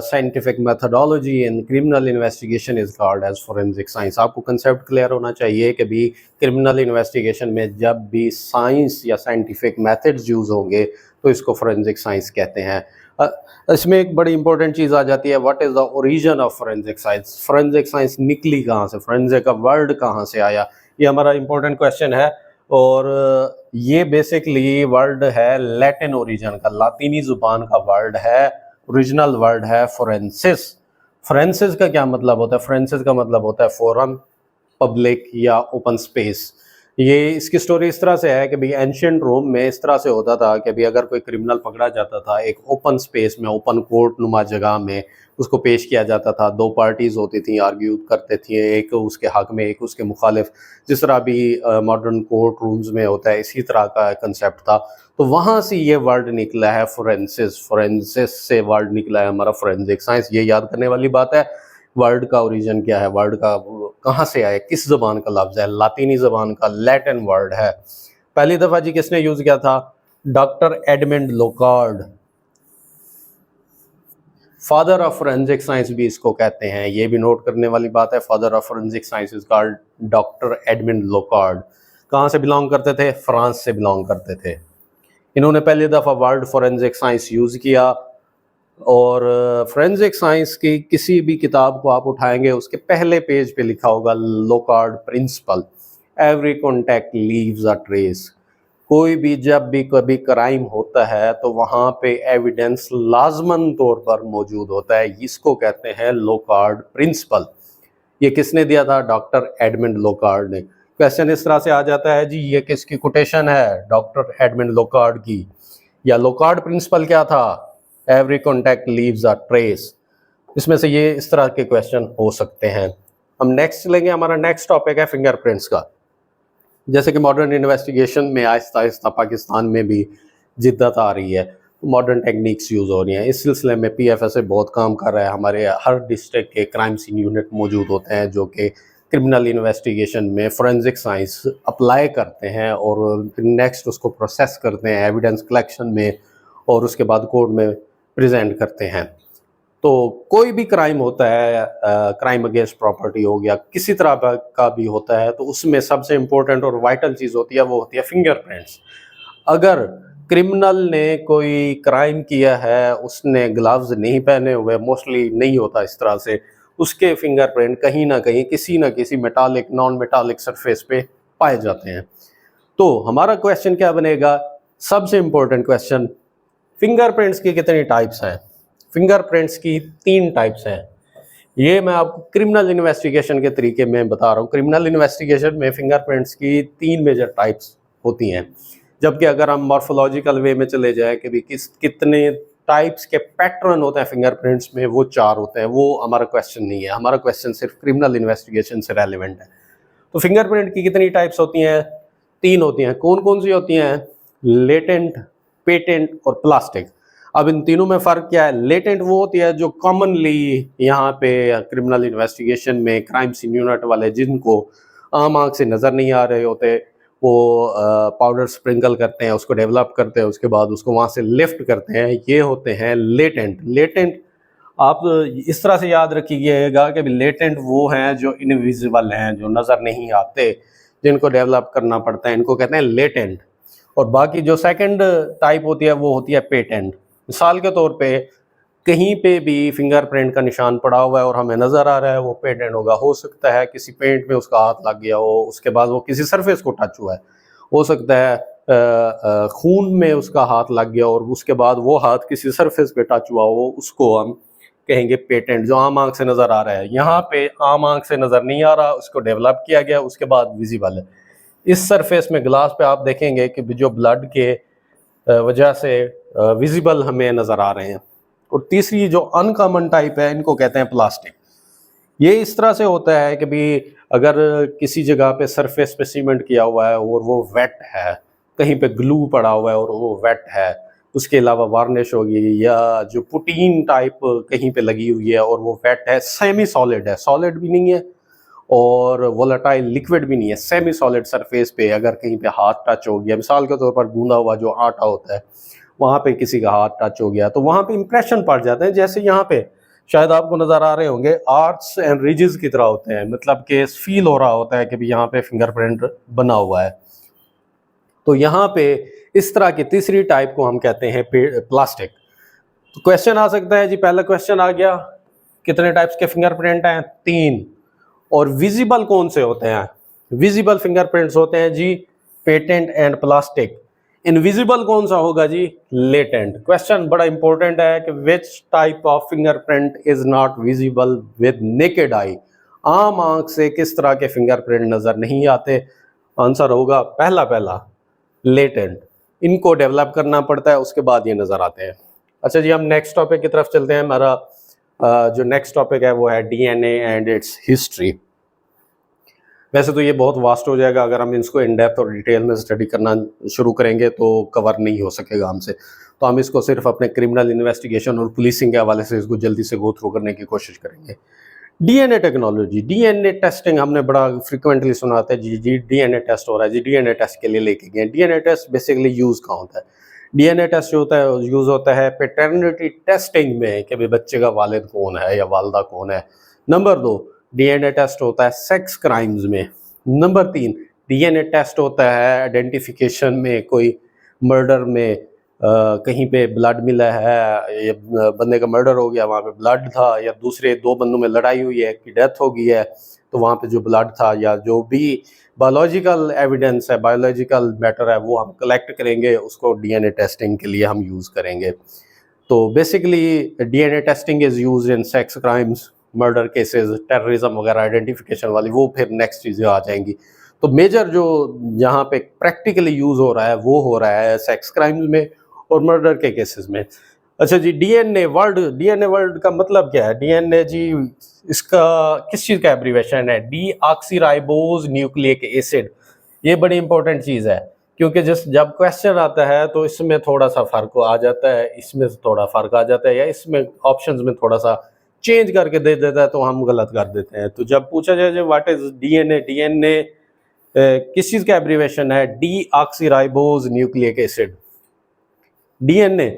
scientific methodology in criminal investigation is called as forensic science। आपको कंसेप्ट क्लियर होना चाहिए कि भी क्रिमिनल इन्वेस्टिगेशन में जब भी साइंस या साइंटिफिक मेथड्स यूज़ होंगे तो इसको फोरेंसिक साइंस कहते हैं। इसमें एक बड़ी इंपॉर्टेंट चीज़ आ जाती है, what is the origin of forensic science? Forensic science निकली कहाँ से, फोरेंसिक का वर्ड कहाँ से आया, ये हमारा इंपॉर्टेंट क्वेश्चन है। और ये बेसिकली वर्ड है लैटिन ओरिजिन का, लातीनी ज़ुबान का वर्ड है, ओरिजिनल वर्ड है फोरेंसिस। फोरेंसिस का क्या मतलब होता है? फोरेंसिस का मतलब होता है फोरम, पब्लिक या ओपन स्पेस। ये इसकी स्टोरी इस तरह से है कि भाई एंशियंट रोम में इस तरह से होता था कि भाई अगर कोई क्रिमिनल पकड़ा जाता था एक ओपन स्पेस में, ओपन कोर्ट नुमा जगह में उसको पेश किया जाता था। दो पार्टीज होती थी, आर्ग्यू करते थे, एक उसके हक में एक उसके मुखालिफ, जिस तरह भी मॉडर्न कोर्ट रूम्स में होता है इसी तरह का कंसेप्ट था। तो वहाँ से ये वर्ड निकला है फोरेंसिस। फोरेंसिस से वर्ड निकला है हमारा फोरेंसिक साइंस। ये याद करने वाली बात है। वर्ड का ओरिजिन क्या है, वर्ड का कहाँ से आया, किस ज़बान का लफ्ज़ है? लातीनी ज़बान का, लैटिन वर्ड है। पहली दफ़ा जी किसने यूज़ किया था? Doctor Edmond Locard, father of forensic science भी इसको कहते हैं। ये भी नोट करने वाली बात है, father of forensic science is called doctor Edmond Locard. कहाँ से बिलोंग करते थे? फ्रांस से बिलोंग करते थे। इन्होंने पहली दफ़ा वर्ड फोरेंसिक साइंस यूज़ किया। और फोरेंसिक साइंस की किसी भी किताब को आप उठाएंगे उसके पहले पेज पे लिखा होगा Locard principle, every contact leaves a trace. कोई भी जब भी कभी क्राइम होता है तो वहाँ पे एविडेंस लाजमन तौर पर मौजूद होता है। इसको कहते हैं लोकार्ड प्रिंसिपल। ये किसने दिया था? डॉक्टर एडमंड लोकार्ड ने। क्वेश्चन इस तरह से आ जाता है जी ये किसकी कोटेशन है? डॉक्टर एडमंड लोकार्ड की। या लोकार्ड प्रिंसिपल क्या था? Every contact leaves a trace. इसमें से ये इस तरह के क्वेश्चन हो सकते हैं। हम नेक्स्ट लेंगे, हमारा नेक्स्ट टॉपिक है फिंगरप्रिंट्स का। जैसे कि मॉडर्न इन्वेस्टिगेशन में आहिस्ता आहिस्ता पाकिस्तान में भी जिद्दत आ रही है, मॉडर्न टेक्निक्स यूज़ हो रही हैं। इस सिलसिले में पीएफएसए बहुत काम कर रहा है। हमारे हर डिस्ट्रिक्ट के क्राइम सीन यूनिट मौजूद होते हैं जो कि क्रिमिनल इन्वेस्टिगेशन में फोरेंसिक साइंस अप्लाई करते हैं और फिर नेक्स्ट उसको प्रोसेस करते हैं एविडेंस कलेक्शन में और उसके बाद कोर्ट में प्रेजेंट करते हैं। तो कोई भी क्राइम होता है, क्राइम अगेंस्ट प्रॉपर्टी हो गया, किसी तरह का भी होता है, तो उसमें सबसे इम्पोर्टेंट और वाइटल चीज़ होती है वो होती है फिंगरप्रिंट्स। अगर क्रिमिनल ने कोई क्राइम किया है, उसने ग्लव्स नहीं पहने हुए, मोस्टली नहीं होता इस तरह से, उसके फिंगरप्रिंट कहीं ना कहीं किसी ना किसी मेटालिक नॉन मेटालिक सरफेस पे पाए जाते हैं। तो हमारा क्वेश्चन क्या बनेगा? सबसे इम्पोर्टेंट क्वेश्चन, फिंगरप्रिंट्स की कितनी टाइप्स हैं? फिंगरप्रिंट्स की 3 टाइप्स हैं। ये मैं आपको क्रिमिनल इन्वेस्टिगेशन के तरीके में बता रहा हूँ। क्रिमिनल इन्वेस्टिगेशन में फिंगरप्रिंट्स की 3 मेजर टाइप्स होती हैं। जबकि अगर हम मॉर्फोलॉजिकल वे में चले जाए कि भी कितने टाइप्स के पैटर्न होते हैं फिंगरप्रिंट्स में, वो 4 होते हैं। वो हमारा क्वेश्चन नहीं है, हमारा क्वेश्चन सिर्फ क्रिमिनल इन्वेस्टिगेशन से रेलिवेंट है। तो फिंगरप्रिंट की कितनी टाइप्स होती हैं? 3 होती हैं। कौन कौन सी होती हैं? लेटेंट, पेटेंट और प्लास्टिक। अब इन तीनों में फ़र्क क्या है? लेटेंट वो होती है जो कॉमनली यहाँ पे क्रिमिनल इन्वेस्टिगेशन में क्राइम सीन यूनिट वाले, जिनको आम आँख से नज़र नहीं आ रहे होते, वो पाउडर स्प्रिंकल करते हैं, उसको डेवलप करते हैं, उसके बाद उसको वहाँ से लिफ्ट करते हैं, ये होते हैं लेटेंट। लेटेंट आप इस तरह से याद रखिएगा कि लेटेंट वो हैं जो इनविजिबल हैं, जो नज़र नहीं आते, जिनको डेवलप करना पड़ता है, इनको कहते हैं लेटेंट। और बाकी जो सेकंड टाइप होती है वो होती है पेटेंट। मिसाल के तौर पे कहीं पे भी फिंगरप्रिंट का निशान पड़ा हुआ है और हमें नज़र आ रहा है, वो पेटेंट होगा। हो सकता है किसी पेंट में उसका हाथ लग गया हो, उसके बाद वो किसी सरफेस को टच हुआ है। हो सकता है खून में उसका हाथ लग गया और उसके बाद वो हाथ किसी सरफेस पे टच हुआ हो, उसको हम कहेंगे पेटेंट, जो आम आँख से नज़र आ रहा है। यहाँ पे आम आँख से नज़र नहीं आ रहा, उसको डेवलप किया गया, उसके बाद विजिबल है। इस सरफेस में ग्लास पे आप देखेंगे कि जो ब्लड के वजह से विजिबल हमें नज़र आ रहे हैं। और तीसरी जो अनकॉमन टाइप है, इनको कहते हैं प्लास्टिक। ये इस तरह से होता है कि भी अगर किसी जगह पे सरफेस पे सीमेंट किया हुआ है और वो वेट है, कहीं पे ग्लू पड़ा हुआ है और वो वेट है, उसके अलावा वार्निश होगी, या जो पुटीन टाइप कहीं पे लगी हुई है और वो वेट है, सेमी सॉलिड है, सॉलिड भी नहीं है और वोलेटाइल लिक्विड भी नहीं है, सेमी सॉलिड सरफेस पे अगर कहीं पे हाथ टच हो गया, मिसाल के तौर पर गूंदा हुआ जो आटा होता है, वहाँ पे किसी का हाथ टच हो गया, तो वहाँ पे इंप्रेशन पड़ जाते हैं। जैसे यहाँ पे शायद आपको नज़र आ रहे होंगे, आर्ट्स एंड रिजेस की तरह होते हैं, मतलब कि फील हो रहा होता है कि भी यहाँ पे फिंगरप्रिंट बना हुआ है। तो यहाँ पे इस तरह की तीसरी टाइप को हम कहते हैं प्लास्टिक। तो क्वेश्चन आ सकता है जी, पहला क्वेश्चन आ गया, कितने टाइप्स के फिंगरप्रिंट हैं? 3। और विजिबल कौन से होते हैं? विजिबल फिंगरप्रिंट्स होते हैं जी पेटेंट एंड प्लास्टिक। इनविजिबल कौन सा होगा जी? लेटेंट। क्वेश्चन बड़ा इंपॉर्टेंट है कि which type of fingerprint is not visible with naked eye. आम आंख से किस तरह के फिंगरप्रिंट नजर नहीं आते? आंसर होगा पहला लेटेंट। इनको डेवलप करना पड़ता है, उसके बाद ये नजर आते हैं। अच्छा जी, हम नेक्स्ट टॉपिक की तरफ चलते हैं। हमारा जो नेक्स्ट टॉपिक है वो है डीएनए एंड इट्स हिस्ट्री। वैसे तो ये बहुत वास्ट हो जाएगा, अगर हम इसको इन डेप्थ और डिटेल में स्टडी करना शुरू करेंगे तो कवर नहीं हो सकेगा हमसे। तो हम इसको सिर्फ अपने क्रिमिनल इन्वेस्टिगेशन और पुलिसिंग के हवाले से इसको जल्दी से गो थ्रू करने की कोशिश करेंगे। डीएनए टेक्नोलॉजी, डीएनए टेस्टिंग हमने बड़ा फ्रिक्वेंटली सुना था जी डीएनए टेस्ट हो रहा है जी, डीएनए टेस्ट के लिए लेके गए। डीएनए टेस्ट बेसिकली यूज़ कहाँ होता है? डीएनए टेस्ट जो होता है यूज़ होता है पैटर्निटी टेस्टिंग में, कि भाई बच्चे का वालिद कौन है या वालदा कौन है। नंबर 2, डीएनए टेस्ट होता है सेक्स क्राइम्स में। नंबर 3, डीएनए टेस्ट होता है आइडेंटिफिकेशन में, कोई मर्डर में कहीं पे ब्लड मिला है, ये बंदे का मर्डर हो गया, वहाँ पे ब्लड था, या दूसरे 2 बंदों में लड़ाई हुई है कि डेथ हो गई है, तो वहाँ पे जो ब्लड था या जो भी बायोलॉजिकल एविडेंस है, बायोलॉजिकल मैटर है, वो हम कलेक्ट करेंगे, उसको डीएनए टेस्टिंग के लिए हम यूज़ करेंगे। तो basically DNA testing is used in sex crimes, murder cases, terrorism वगैरह, आइडेंटिफिकेशन वाली, वो फिर नेक्स्ट चीज़ें आ जाएंगी। तो मेजर जो यहाँ पे प्रैक्टिकली यूज़ हो रहा है वो हो रहा है सेक्स क्राइम्स में और मर्डर के केसेस में। अच्छा जी, डीएनए वर्ड का मतलब क्या है? डीएनए जी, इसका किस चीज़ का एब्रीवेशन है? Deoxyribose nucleic acid. ये बड़ी इंपॉर्टेंट चीज़ है, क्योंकि जब क्वेश्चन आता है तो इसमें थोड़ा सा फ़र्क आ जाता है, इसमें थोड़ा फ़र्क आ जाता है, या इसमें ऑप्शंस में थोड़ा सा चेंज करके दे देता है तो हम गलत कर देते हैं। तो जब पूछा जाए व्हाट इज डीएनए, डीएनए किस चीज़ का एब्रीवेशन है? Deoxyribose nucleic acid. DNA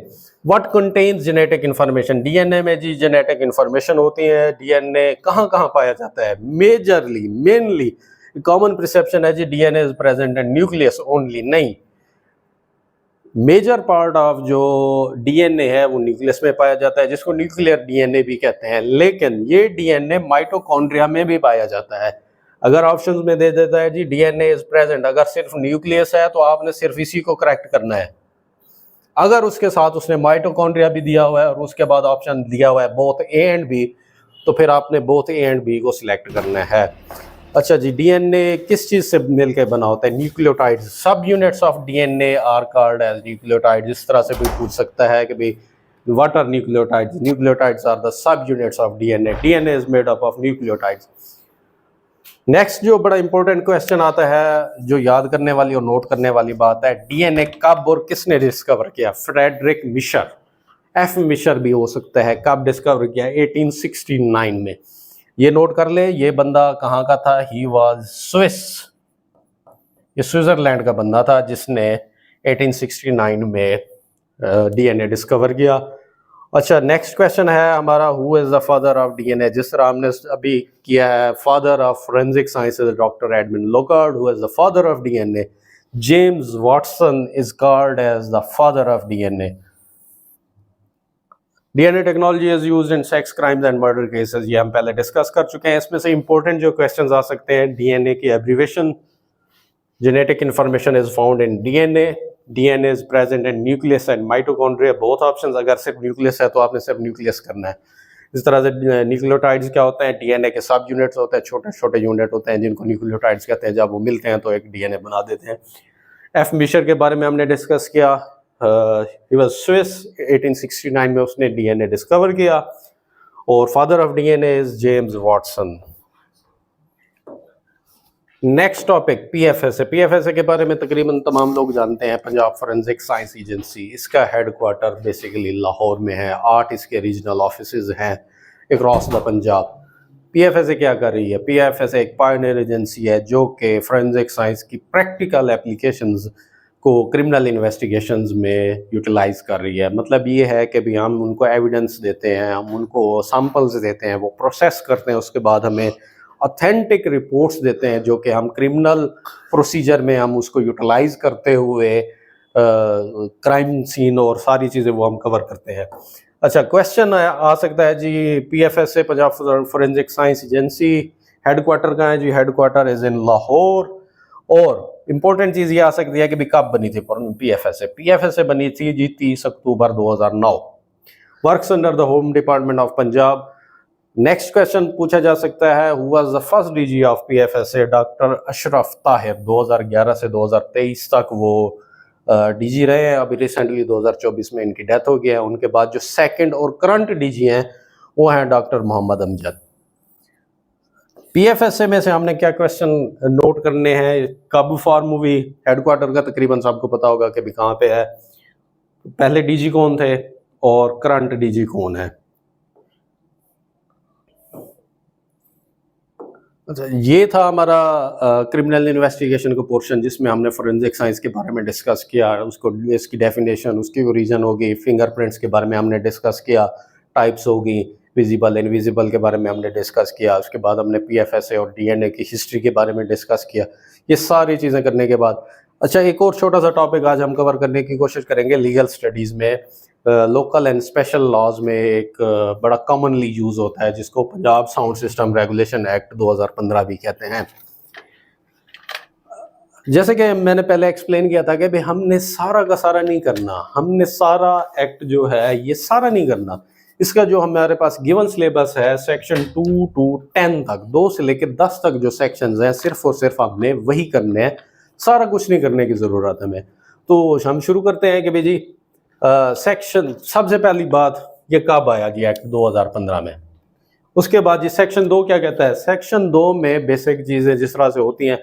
what contains genetic information. DNA में जी जेनेटिक इन्फॉर्मेशन होती है। डीएनए कहाँ कहाँ पाया जाता है? मेनली कॉमन परसेप्शन है जी DNA is present in nucleus only. नहीं, मेजर पार्ट ऑफ जो डीएनए है वो न्यूक्लियस में पाया जाता है, जिसको न्यूक्लियर डीएनए भी कहते हैं। लेकिन ये डीएनए माइटोकॉन्ड्रिया में भी पाया जाता है। अगर ऑप्शंस में दे देता है जी डीएनए इज प्रेजेंट, अगर सिर्फ न्यूक्लियस है तो आपने सिर्फ इसी को करेक्ट करना है। अगर उसके साथ उसने माइटोकॉन्ड्रिया भी दिया हुआ है और उसके बाद ऑप्शन दिया हुआ है बोथ ए एंड बी, तो फिर आपने बोथ ए एंड बी को सिलेक्ट करना है। अच्छा जी, डीएनए किस चीज से मिलकर बना होता है? Nucleotides. Sub units of DNA are called as nucleotides. इस तरह से भी पूछ सकता है कि भाई what are nucleotides? Nucleotides are the sub units of DNA. DNA is made up of nucleotides. Next जो बड़ा इंपॉर्टेंट क्वेश्चन आता है, जो याद करने वाली और नोट करने वाली बात है, डीएनए कब और किसने डिस्कवर किया? फ्रेडरिक मिशर, एफ मिशर भी हो सकता है। कब डिस्कवर किया? 1869 में। ये नोट कर ले, ये बंदा कहाँ का था? He was Swiss. ये स्विट्जरलैंड का बंदा था जिसने 1869 में डीएनए डिस्कवर किया। अच्छा, नेक्स्ट क्वेश्चन है हमारा, who is the father of DNA? जिस तरह हमने अभी किया है, father of forensic sciences doctor Edwin Lockhart. Who is the father of DNA? James Watson is called as the father of DNA. DNA technology is used in sex crimes and murder cases. ये हम पहले discuss कर चुके हैं। इसमें से important जो questions आ सकते हैं, डीएनए की abbreviation. Genetic information is found in DNA. DNA is present in nucleus and mitochondria, both options. अगर सिर्फ न्यूक्लियस है तो आपने सिर्फ न्यूक्लियस करना है। इस तरह से न्यूक्लियोटाइड्स क्या होते हैं? डीएनए के सब यूनिट्स होते हैं, छोटे छोटे यूनिट होते हैं जिनको न्यूक्लियोटाइड्स कहते हैं। जब वो मिलते हैं तो एक डीएनए बना देते हैं। एफ मिशर के बारे में हमने डिस्कस किया। He was Swiss. 1869 में उसने डीएनए डिस्कवर किया। और father of DNA is James Watson. Next topic, PFSA. PFSA के बारे में तकरीबन तमाम लोग जानते हैं, पंजाब फोरेंसिक साइंस एजेंसी। इसका हेडक्वार्टर बेसिकली लाहौर में है। 8 इसके रीजनल ऑफिसेज हैं अक्रॉस द पंजाब। पीएफएसए क्या कर रही है? पीएफएसए एक पायनियर एजेंसी है जो कि फोरेंसिक साइंस की प्रैक्टिकल एप्लीकेशंस को क्रिमिनल इन्वेस्टिगेशंस में यूटिलाइज कर रही है। मतलब ये है कि भी हम उनको एविडेंस देते हैं, हम उनको सैंपल्स देते हैं, वो प्रोसेस करते हैं, उसके बाद हमें ऑथेंटिक रिपोर्ट्स देते हैं जो कि हम क्रिमिनल प्रोसीजर में हम उसको यूटिलाइज करते हुए क्राइम सीन और सारी चीज़ें वो हम कवर करते हैं। अच्छा, क्वेश्चन आ सकता है जी, PFSA Punjab forensic science agency headquarter कहाँ है जी? Headquarter is in Lahore. और इंपॉर्टेंट चीज़ ये आ सकती है कि भी कब बनी थी पीएफएसए? पीएफएसए बनी थी जी 30 October 2009। Works under the home department of Punjab. Next question पूछा जा सकता है, who was the first DG of PFSA? Doctor Ashraf Tahir. 2011 से 2023 तक वो डीजी रहे हैं। अभी रिसेंटली 2024 में इनकी डेथ हो गई है। उनके बाद जो सेकंड और करंट डीजी हैं वो हैं डॉक्टर मोहम्मद अमजद। पीएफएसए में से हमने क्या क्वेश्चन नोट करने हैं? कब फॉर्म हुई? हेडक्वार्टर का तकरीबन सबको पता होगा कि भी कहाँ पे है। पहले डीजी कौन थे और करंट डीजी कौन है? अच्छा, ये था हमारा क्रिमिनल इन्वेस्टिगेशन का पोर्शन जिसमें हमने फोरेंसिक साइंस के बारे में डिस्कस किया। उसको इसकी डेफिनेशन, उसकी ओरिजिन होगी। फिंगरप्रिंट्स के बारे में हमने डिस्कस किया। टाइप्स होगी, विजिबल इनविजिबल के बारे में हमने डिस्कस किया। उसके बाद हमने पीएफएसए और डीएनए की हिस्ट्री के बारे में डिस्कस किया। ये सारी चीज़ें करने के बाद, अच्छा, एक और छोटा सा टॉपिक आज हम कवर करने की कोशिश करेंगे। लीगल स्टडीज़ में लोकल एंड स्पेशल लॉज में एक बड़ा कॉमनली यूज़ होता है जिसको Punjab sound system regulation act 2015 भी कहते हैं। जैसे कि मैंने पहले एक्सप्लेन किया था कि भाई हमने सारा का सारा नहीं करना, हमने सारा एक्ट जो है ये सारा नहीं करना। इसका जो हमारे पास गिवन सिलेबस है सेक्शन 2 to 10 तक, 2 से लेकर 10 तक जो सेक्शंस हैं सिर्फ और सिर्फ हमने वही करने हैं, सारा कुछ नहीं करने की ज़रूरत है हमें। तो हम शुरू करते हैं कि भाई जी सेक्शन, सबसे पहली बात ये कब आया जी एक्ट 2015 में। उसके बाद जी सेक्शन 2 क्या कहता है? सेक्शन 2 में बेसिक चीज़ें जिस तरह से होती हैं,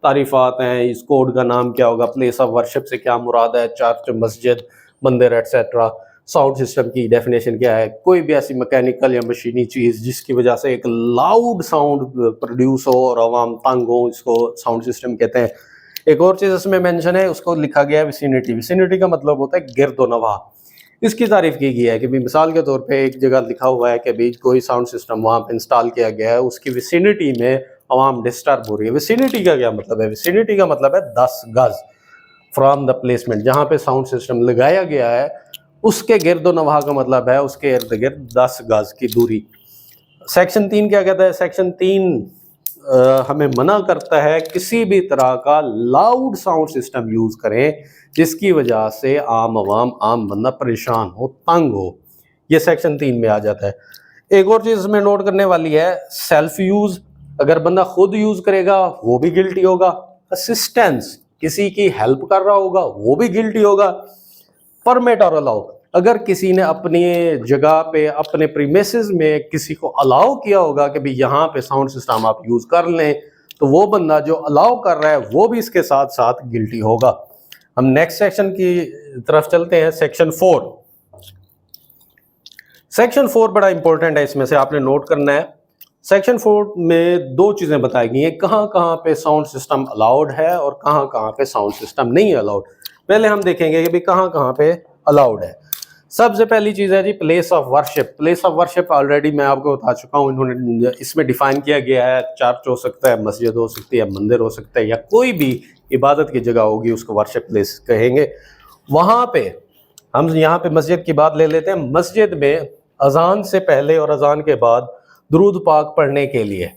तारीफात हैं, इस कोड का नाम क्या होगा, प्लेस ऑफ वर्शिप से क्या मुराद है, चर्च, मस्जिद, मंदिर एटसेट्रा, साउंड सिस्टम की डेफिनेशन क्या है, कोई भी ऐसी मैकेनिकल या मशीनी चीज़ जिसकी वजह से एक लाउड साउंड प्रोड्यूस हो और आवाम तंग हो, इसको साउंड सिस्टम कहते हैं। एक और चीज़ इसमें मेंशन है, उसको लिखा गया है विसिनिटी। विसिनिटी का मतलब होता है गिर्द व नवाह। इसकी तारीफ की गई है कि भी मिसाल के तौर पे एक जगह लिखा हुआ है कि भी कोई साउंड सिस्टम वहाँ पे इंस्टॉल किया गया है, उसकी विसिनिटी में आवाम डिस्टर्ब हो रही है। विसिनिटी का क्या मतलब है? विसिनिटी का मतलब है 10 गज फ्रॉम द प्लेसमेंट, जहाँ पे साउंड सिस्टम लगाया गया है उसके गिर्द नवाह का मतलब है उसके इर्द गिर्द 10 गज की दूरी। सेक्शन 3 क्या कहता है? सेक्शन 3 हमें मना करता है किसी भी तरह का लाउड साउंड सिस्टम यूज करें जिसकी वजह से आम बंदा परेशान हो, तंग हो। ये सेक्शन 3 में आ जाता है। एक और चीज इसमें नोट करने वाली है, सेल्फ यूज अगर बंदा खुद यूज करेगा वो भी गिल्टी होगा, असिस्टेंस किसी की हेल्प कर रहा होगा वो भी गिल्टी होगा, परमिट और अलाउ अगर किसी ने अपनी जगह पे अपने प्रीमिसेस में किसी को अलाउ किया होगा कि भाई यहाँ पे साउंड सिस्टम आप यूज कर लें, तो वो बंदा जो अलाउ कर रहा है वो भी इसके साथ साथ गिल्टी होगा। हम नेक्स्ट सेक्शन की तरफ चलते हैं, सेक्शन 4। सेक्शन 4 बड़ा इंपॉर्टेंट है, इसमें से आपने नोट करना है। सेक्शन 4 में दो चीजें बताई गई हैं, कहाँ कहाँ पे साउंड सिस्टम अलाउड है और कहाँ कहाँ पे साउंड सिस्टम नहीं अलाउड। पहले हम देखेंगे कि भाई कहाँ कहाँ पे अलाउड है। सबसे पहली चीज है जी place of worship. Place of worship already मैं आपको बता चुका हूँ, इन्होंने इसमें डिफाइन किया गया है, चर्च हो सकता है, मस्जिद हो सकती है, मंदिर हो सकता है, या कोई भी इबादत की जगह होगी उसको वर्शिप प्लेस कहेंगे। वहां पे हम यहाँ पे मस्जिद की बात ले लेते हैं। मस्जिद में अजान से पहले और अजान के बाद दुरूद पाक पढ़ने के लिए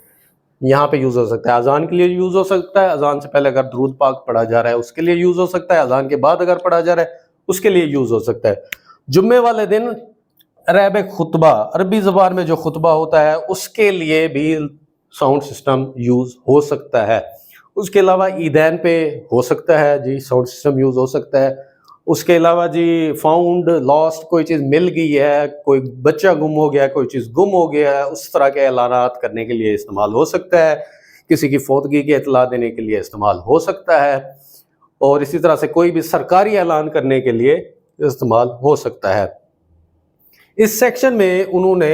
यहाँ पे यूज हो सकता है। अजान के लिए यूज हो सकता है, अजान से पहले अगर दुरूद पाक पढ़ा जा रहा है उसके लिए यूज हो सकता है, अजान के बाद अगर पढ़ा जा रहा है उसके लिए यूज हो सकता है। जुम्मे वाले दिन रैब खुतबा, अरबी ज़बान में जो खुतबा होता है उसके लिए भी साउंड सिस्टम यूज हो सकता है। उसके अलावा ईदैन पे हो सकता है जी साउंड सिस्टम यूज हो सकता है। उसके अलावा जी फाउंड लॉस्ट, कोई चीज़ मिल गई है, कोई बच्चा गुम हो गया, कोई चीज़ गुम हो गया है, उस तरह के ऐलानात करने के लिए इस्तेमाल हो सकता है। किसी की फौतगी की इतला देने के लिए इस्तेमाल हो सकता है, और इसी तरह से कोई भी सरकारी ऐलान करने के लिए इस्तेमाल हो सकता है। इस सेक्शन में उन्होंने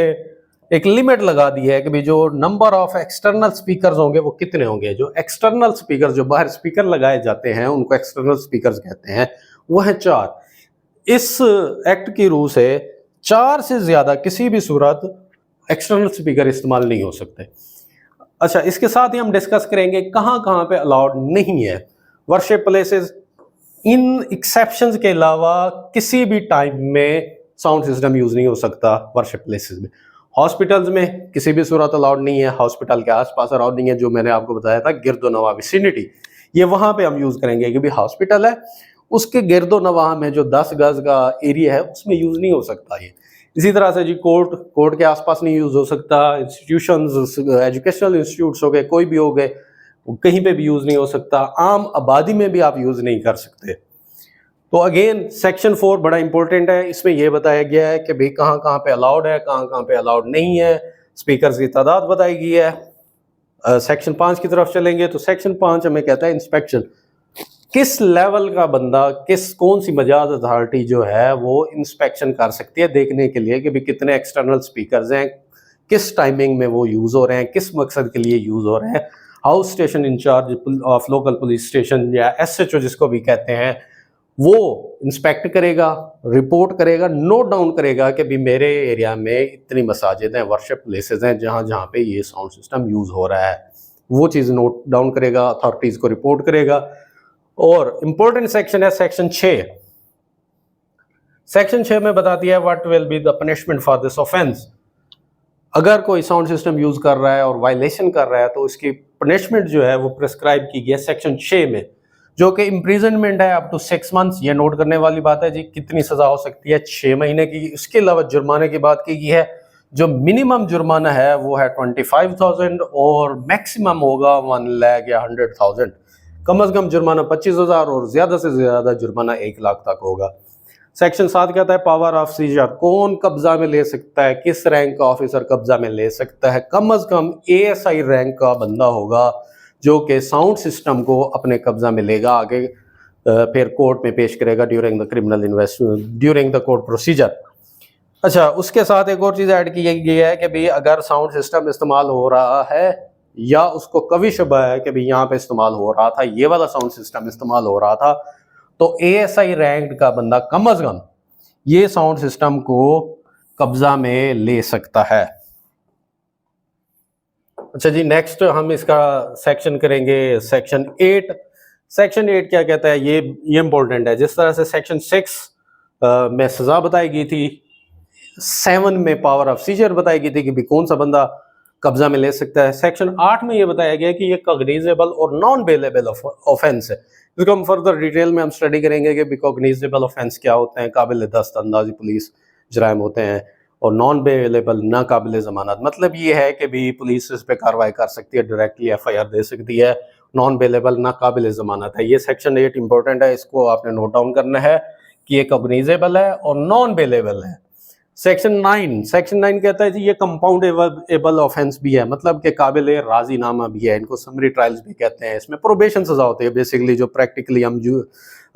एक लिमिट लगा दी है कि भाई जो नंबर ऑफ एक्सटर्नल स्पीकर्स होंगे वो कितने होंगे। जो एक्सटर्नल स्पीकर, जो बाहर स्पीकर लगाए जाते हैं उनको एक्सटर्नल स्पीकर्स कहते हैं, वो है 4। इस एक्ट की रूह से 4 से ज्यादा किसी भी सूरत एक्सटर्नल स्पीकर इस्तेमाल नहीं हो सकते। अच्छा, इसके साथ ही हम डिस्कस करेंगे कहाँ कहाँ पे अलाउड नहीं है वर्शिप प्लेसेस। इन एक्सेप्शंस के अलावा किसी भी टाइम में साउंड सिस्टम यूज नहीं हो सकता वर्शिप प्लेसेस में। हॉस्पिटल्स में किसी भी सूरत अलाउड नहीं है, हॉस्पिटल के आसपास अलाउड नहीं है, जो मैंने आपको बताया था गिरदोनवा विसिनिटी, ये वहां पे हम यूज करेंगे क्योंकि हॉस्पिटल है, उसके गिरदोनवा में जो 10 गज का एरिया है उसमें यूज नहीं हो सकता ये। इसी तरह से जी कोर्ट के आसपास नहीं यूज हो सकता, इंस्टीट्यूशंस, एजुकेशनल इंस्टीट्यूट्स हो गए, कोई भी हो गए, कहीं पे भी यूज नहीं हो सकता। आम आबादी में भी आप यूज नहीं कर सकते। तो अगेन सेक्शन 4 बड़ा इंपॉर्टेंट है, इसमें यह बताया गया है कि भाई कहाँ कहाँ पे अलाउड है, कहाँ कहाँ पे अलाउड नहीं है, स्पीकर्स की तादाद बताई गई है। सेक्शन 5 की तरफ चलेंगे तो सेक्शन 5 हमें कहता है इंस्पेक्शन। किस लेवल का बंदा, कौन सी मजाज अथॉरिटी जो है वो इंस्पेक्शन कर सकती है देखने के लिए कि भाई कितने एक्सटर्नल स्पीकर्स हैं, किस टाइमिंग में वो यूज हो रहे हैं, किस मकसद के लिए यूज हो रहे हैं। House station in charge of local police station या SHO जिसको भी कहते हैं, वो इंस्पेक्ट करेगा, रिपोर्ट करेगा, नोट डाउन करेगा कि भी मेरे एरिया में इतनी मसाजिद हैं, वर्शिप प्लेसेस हैं जहाँ जहाँ पे ये साउंड सिस्टम यूज हो रहा है, वो चीज़ नोट डाउन करेगा, अथॉरिटीज को रिपोर्ट करेगा। और इंपॉर्टेंट सेक्शन है सेक्शन 6। सेक्शन 6 में बताती है what will be the punishment for this offence. अगर कोई साउंड सिस्टम यूज कर रहा है और वायलेशन कर रहा है तो इसकी पनिशमेंट जो है वो प्रिस्क्राइब की गई है सेक्शन 6 में, जो कि इम्प्रिजनमेंट है अप टू 6 मंथ्स। ये नोट करने वाली बात है जी, कितनी सजा हो सकती है, 6 महीने की। इसके अलावा जुर्माने की बात की गई है, जो मिनिमम जुर्माना है वो है 25,000 और मैक्सिमम होगा 1 लाख या 100,000। कम से कम जुर्माना 25,000 और ज्यादा से ज्यादा जुर्माना 1 लाख तक होगा। सेक्शन 7 कहता है पावर ऑफ सीजर, कौन कब्जा में ले सकता है, किस रैंक का ऑफिसर कब्जा में ले सकता है। कम से कम ASI रैंक का बंदा होगा जो कि साउंड सिस्टम को अपने कब्जा में लेगा, आगे फिर कोर्ट में पेश करेगा ड्यूरिंग द कोर्ट प्रोसीजर। अच्छा, उसके साथ एक और चीज़ ऐड की गई है कि भाई अगर साउंड सिस्टम इस्तेमाल हो रहा है या उसको कभी शुबा है कि भाई यहाँ पे इस्तेमाल हो रहा था, ये वाला साउंड सिस्टम इस्तेमाल हो रहा था, तो ASI रैंक का बंदा कम अज कम ये साउंड सिस्टम को कब्जा में ले सकता है। अच्छा जी, नेक्स्ट हम इसका सेक्शन करेंगे सेक्शन 8। सेक्शन 8 क्या कहता है, ये इंपॉर्टेंट है। जिस तरह से सेक्शन 6 में सजा बताई गई थी, 7 में पावर ऑफ सीजर बताई गई थी कि भी कौन सा बंदा कब्जा में ले सकता है, सेक्शन 8 में ये बताया गया कि ये कॉग्निजेबल और नॉन बेलेबल ऑफेंस है। इसको हम फर्दर डिटेल में हम स्टडी करेंगे कि कॉग्निजेबल ऑफेंस क्या होते हैं, काबिल दस्त अंदाजी पुलिस जराइम होते हैं, और नॉन बेलेबल नाकाबिल ज़मानत मतलब ये है कि भी पुलिस इस पे कार्रवाई कर सकती है, डायरेक्टली एफआईआर दे सकती है। नॉन बेलेबल नाकाबिल ज़मानत है, ये सेक्शन 8 इंपॉर्टेंट है, इसको आपने नोट डाउन करना है कि ये कॉग्निजेबल है और नॉन बेलेबल है। सेक्शन 9 कहता है जी ये कंपाउंडेबल ऑफेंस भी है, मतलब कि काबिल राजीनामा भी है, इनको समरी ट्रायल्स भी कहते हैं। इसमें प्रोबेशन सजा होती है, बेसिकली जो प्रैक्टिकली हम जो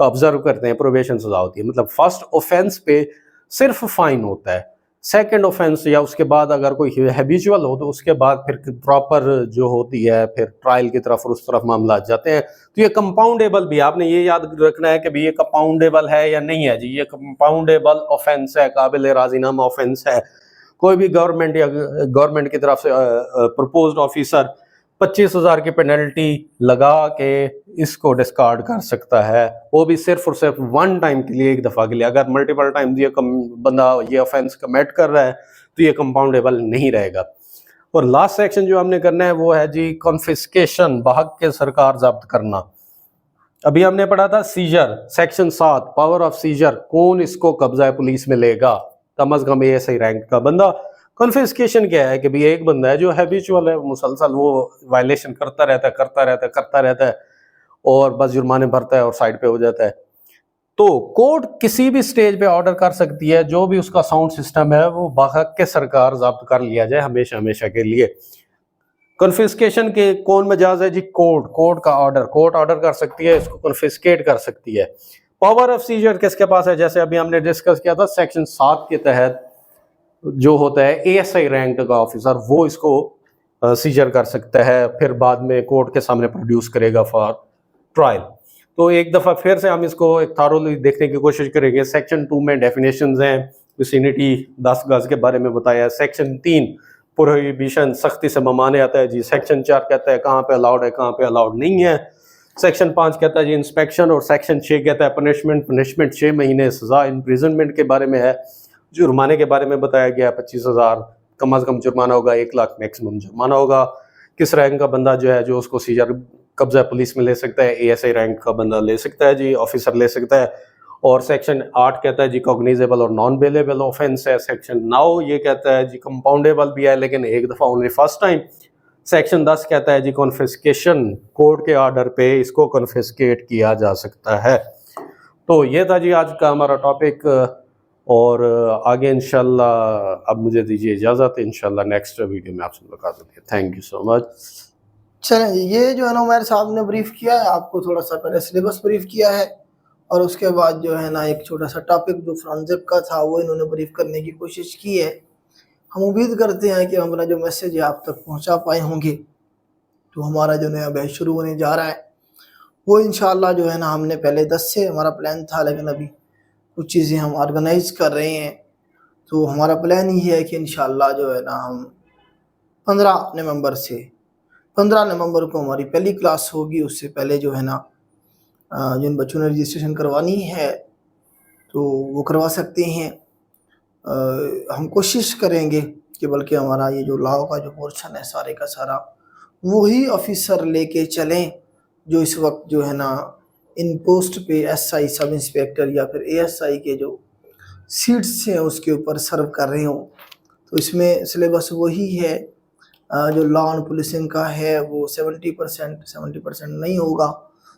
ऑब्जर्व करते हैं प्रोबेशन सजा होती है। मतलब फर्स्ट ऑफेंस पे सिर्फ फाइन होता है, सेकंड ऑफेंस या उसके बाद अगर कोई हैबिचुअल हो तो उसके बाद फिर प्रॉपर जो होती है फिर ट्रायल की तरफ और उस तरफ मामला जाते हैं। तो ये कंपाउंडेबल भी, आपने ये याद रखना है कि भी ये कंपाउंडेबल है या नहीं है जी, ये कंपाउंडेबल ऑफेंस है, काबिल राजीनामा ऑफेंस है। कोई भी गवर्नमेंट या गवर्नमेंट की तरफ से प्रपोज्ड ऑफिसर 25,000 की पेनल्टी लगा के इसको डिस्कार्ड कर सकता है, वो भी सिर्फ और सिर्फ वन टाइम के लिए, एक दफ़ा के लिए। अगर मल्टीपल टाइम ये बंदा ये ऑफेंस कमिट कर रहा है तो ये कंपाउंडेबल नहीं रहेगा। और लास्ट सेक्शन जो हमने करना है वो है जी कॉन्फिस्केशन, बहक के सरकार जब्त करना। अभी हमने पढ़ा था seizure, section 7 power of seizure, कौन इसको कब्जा पुलिस में लेगा, कम अज कम एएसआई रैंक का बंदा। कॉन्फिस्केशन क्या है कि भी एक बंदा है जो हैबिचुअल है, मुसलसल वो वायलेशन करता रहता है और बस जुर्माने भरता है और साइड पे हो जाता है। तो कोर्ट किसी भी स्टेज पे ऑर्डर कर सकती है जो भी उसका साउंड सिस्टम है वो बहक के सरकार जब्त कर लिया जाए हमेशा हमेशा के लिए। कॉन्फिस्केशन के कौन मजाज है जी, कोर्ट का ऑर्डर, कोर्ट ऑर्डर कर सकती है, इसको कॉन्फिस्केट कर सकती है। पावर ऑफ सीजर किसके पास है, जैसे अभी हमने डिस्कस किया था सेक्शन 7 के तहत जो होता है एएसआई रैंक का ऑफिसर वो इसको सीजर कर सकता है, फिर बाद में कोर्ट के सामने प्रोड्यूस करेगा फॉर ट्रायल। तो एक दफ़ा फिर से हम इसको एक थारोली देखने की कोशिश करेंगे। सेक्शन 2 में डेफिनेशंस हैं, विसिनिटी 10 गज के बारे में बताया है। सेक्शन 3 प्रोहिबिशन, सख्ती से ममाने आता है जी। सेक्शन 4 कहता है कहाँ पे अलाउड है कहाँ पे अलाउड नहीं है। सेक्शन 5 कहता है जी इंस्पेक्शन, और सेक्शन 6 कहता है पनिशमेंट 6 महीने सजा इम्प्रिजनमेंट के बारे में है। जुर्माने के बारे में बताया गया 25,000 कम अज कम जुर्माना होगा, 1 लाख मैक्सिमम जुर्माना होगा। किस रैंक का बंदा जो है जो उसको सीजर कब्जा पुलिस में ले सकता है, एएसआई रैंक का बंदा ले सकता है जी, ऑफिसर ले सकता है। और सेक्शन 8 कहता है जी कॉग्निजेबल और नॉन बेलेबल ऑफेंस है। सेक्शन 9 ये कहता है जी कंपाउंडेबल भी है लेकिन एक दफ़ा ओनली फर्स्ट टाइम। सेक्शन 10 कहता है जी कॉन्फिस्केशन, कोर्ट के ऑर्डर पे इसको कॉन्फिस्केट किया जा सकता है। तो ये था जी आज का हमारा टॉपिक, और आगे इंशाल्लाह अब मुझे दीजिए इजाज़त, इंशाल्लाह नेक्स्ट वीडियो में आपसे मुलाकात होती है। Thank you so much. चलें, ये जो है ना उमर साहब ने ब्रीफ किया है आपको, थोड़ा सा पहले सिलेबस ब्रीफ किया है और उसके बाद जो है ना एक छोटा सा टॉपिक जो फ्रांजिक का था वो इन्होंने ब्रीफ करने की कोशिश की है। हम उम्मीद करते हैं कि हमारा जो मैसेज है आप तक पहुंचा पाए होंगे। तो हमारा जो नया बैच शुरू होने जा रहा है वो इंशाल्लाह जो है ना, हमने पहले 10 से हमारा प्लान था लेकिन अभी कुछ चीज़ें हम ऑर्गेनाइज कर रहे हैं। तो हमारा प्लान ये है कि इंशाल्लाह जो है ना हम 15 नवंबर को हमारी पहली क्लास होगी। उससे पहले जो है ना जिन बच्चों ने रजिस्ट्रेशन करवानी है तो वो करवा सकते हैं। हम कोशिश करेंगे कि बल्कि हमारा ये जो लॉ का जो पोर्शन है सारे का सारा वही ऑफिसर लेके चलें जो इस वक्त जो है ना इन पोस्ट पे एसआई, सब इंस्पेक्टर या फिर एएसआई के जो सीट्स हैं उसके ऊपर सर्व कर रहे हों। तो इसमें सिलेबस वही है जो लॉ एंड पुलिसिंग का है वो 70% नहीं होगा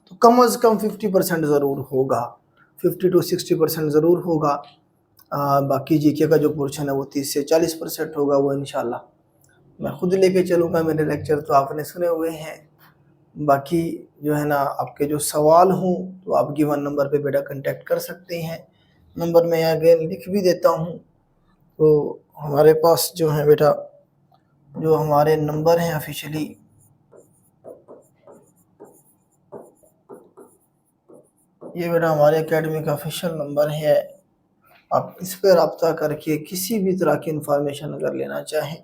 तो कम अज़ कम 50% ज़रूर होगा, 50 to 60% ज़रूर होगा। बाकी जीके का जो पोर्शन है वो 30 से 40% होगा। वो इंशाल्लाह मैं खुद लेके चलूँगा, मेरे लेक्चर तो आपने सुने हुए हैं। बाकी जो है ना आपके जो सवाल हों तो आप गिवन नंबर पे बेटा कांटेक्ट कर सकते हैं। नंबर मैं अगेन लिख भी देता हूँ। तो हमारे पास जो है बेटा जो हमारे नंबर हैं ऑफिशियली, ये बेटा हमारे एकेडमी का ऑफिशियल नंबर है। आप इस पर रब्ता करके किसी भी तरह की इंफॉर्मेशन अगर लेना चाहें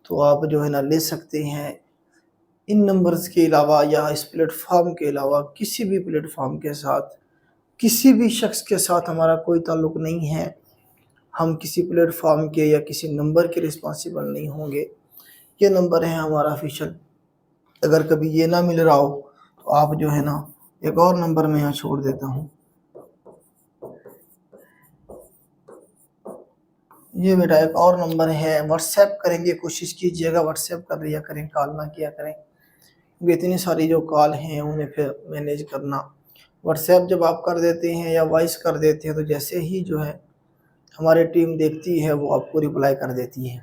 तो आप जो है ना ले सकते हैं। इन नंबर्स के अलावा या इस प्लेटफॉर्म के अलावा किसी भी प्लेटफॉर्म के साथ किसी भी शख्स के साथ हमारा कोई ताल्लुक़ नहीं है। हम किसी प्लेटफॉर्म के या किसी नंबर के रिस्पॉन्सिबल नहीं होंगे। ये नंबर है हमारा ऑफिशियल। अगर कभी ये ना मिल रहा हो तो आप जो है ना एक और नंबर मैं यहाँ छोड़ देता हूँ। ये बेटा एक और नंबर है, व्हाट्सएप करेंगे, कोशिश कीजिएगा व्हाट्सएप कर लिया करें, कॉल ना किया करें, क्योंकि इतनी सारी जो कॉल हैं उन्हें फिर मैनेज करना। व्हाट्सएप जब आप कर देते हैं या वॉइस कर देते हैं तो जैसे ही जो है हमारी टीम देखती है वो आपको रिप्लाई कर देती है।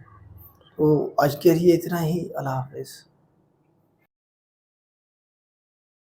तो आज के लिए इतना ही, अल्लाह हाफ़िज़।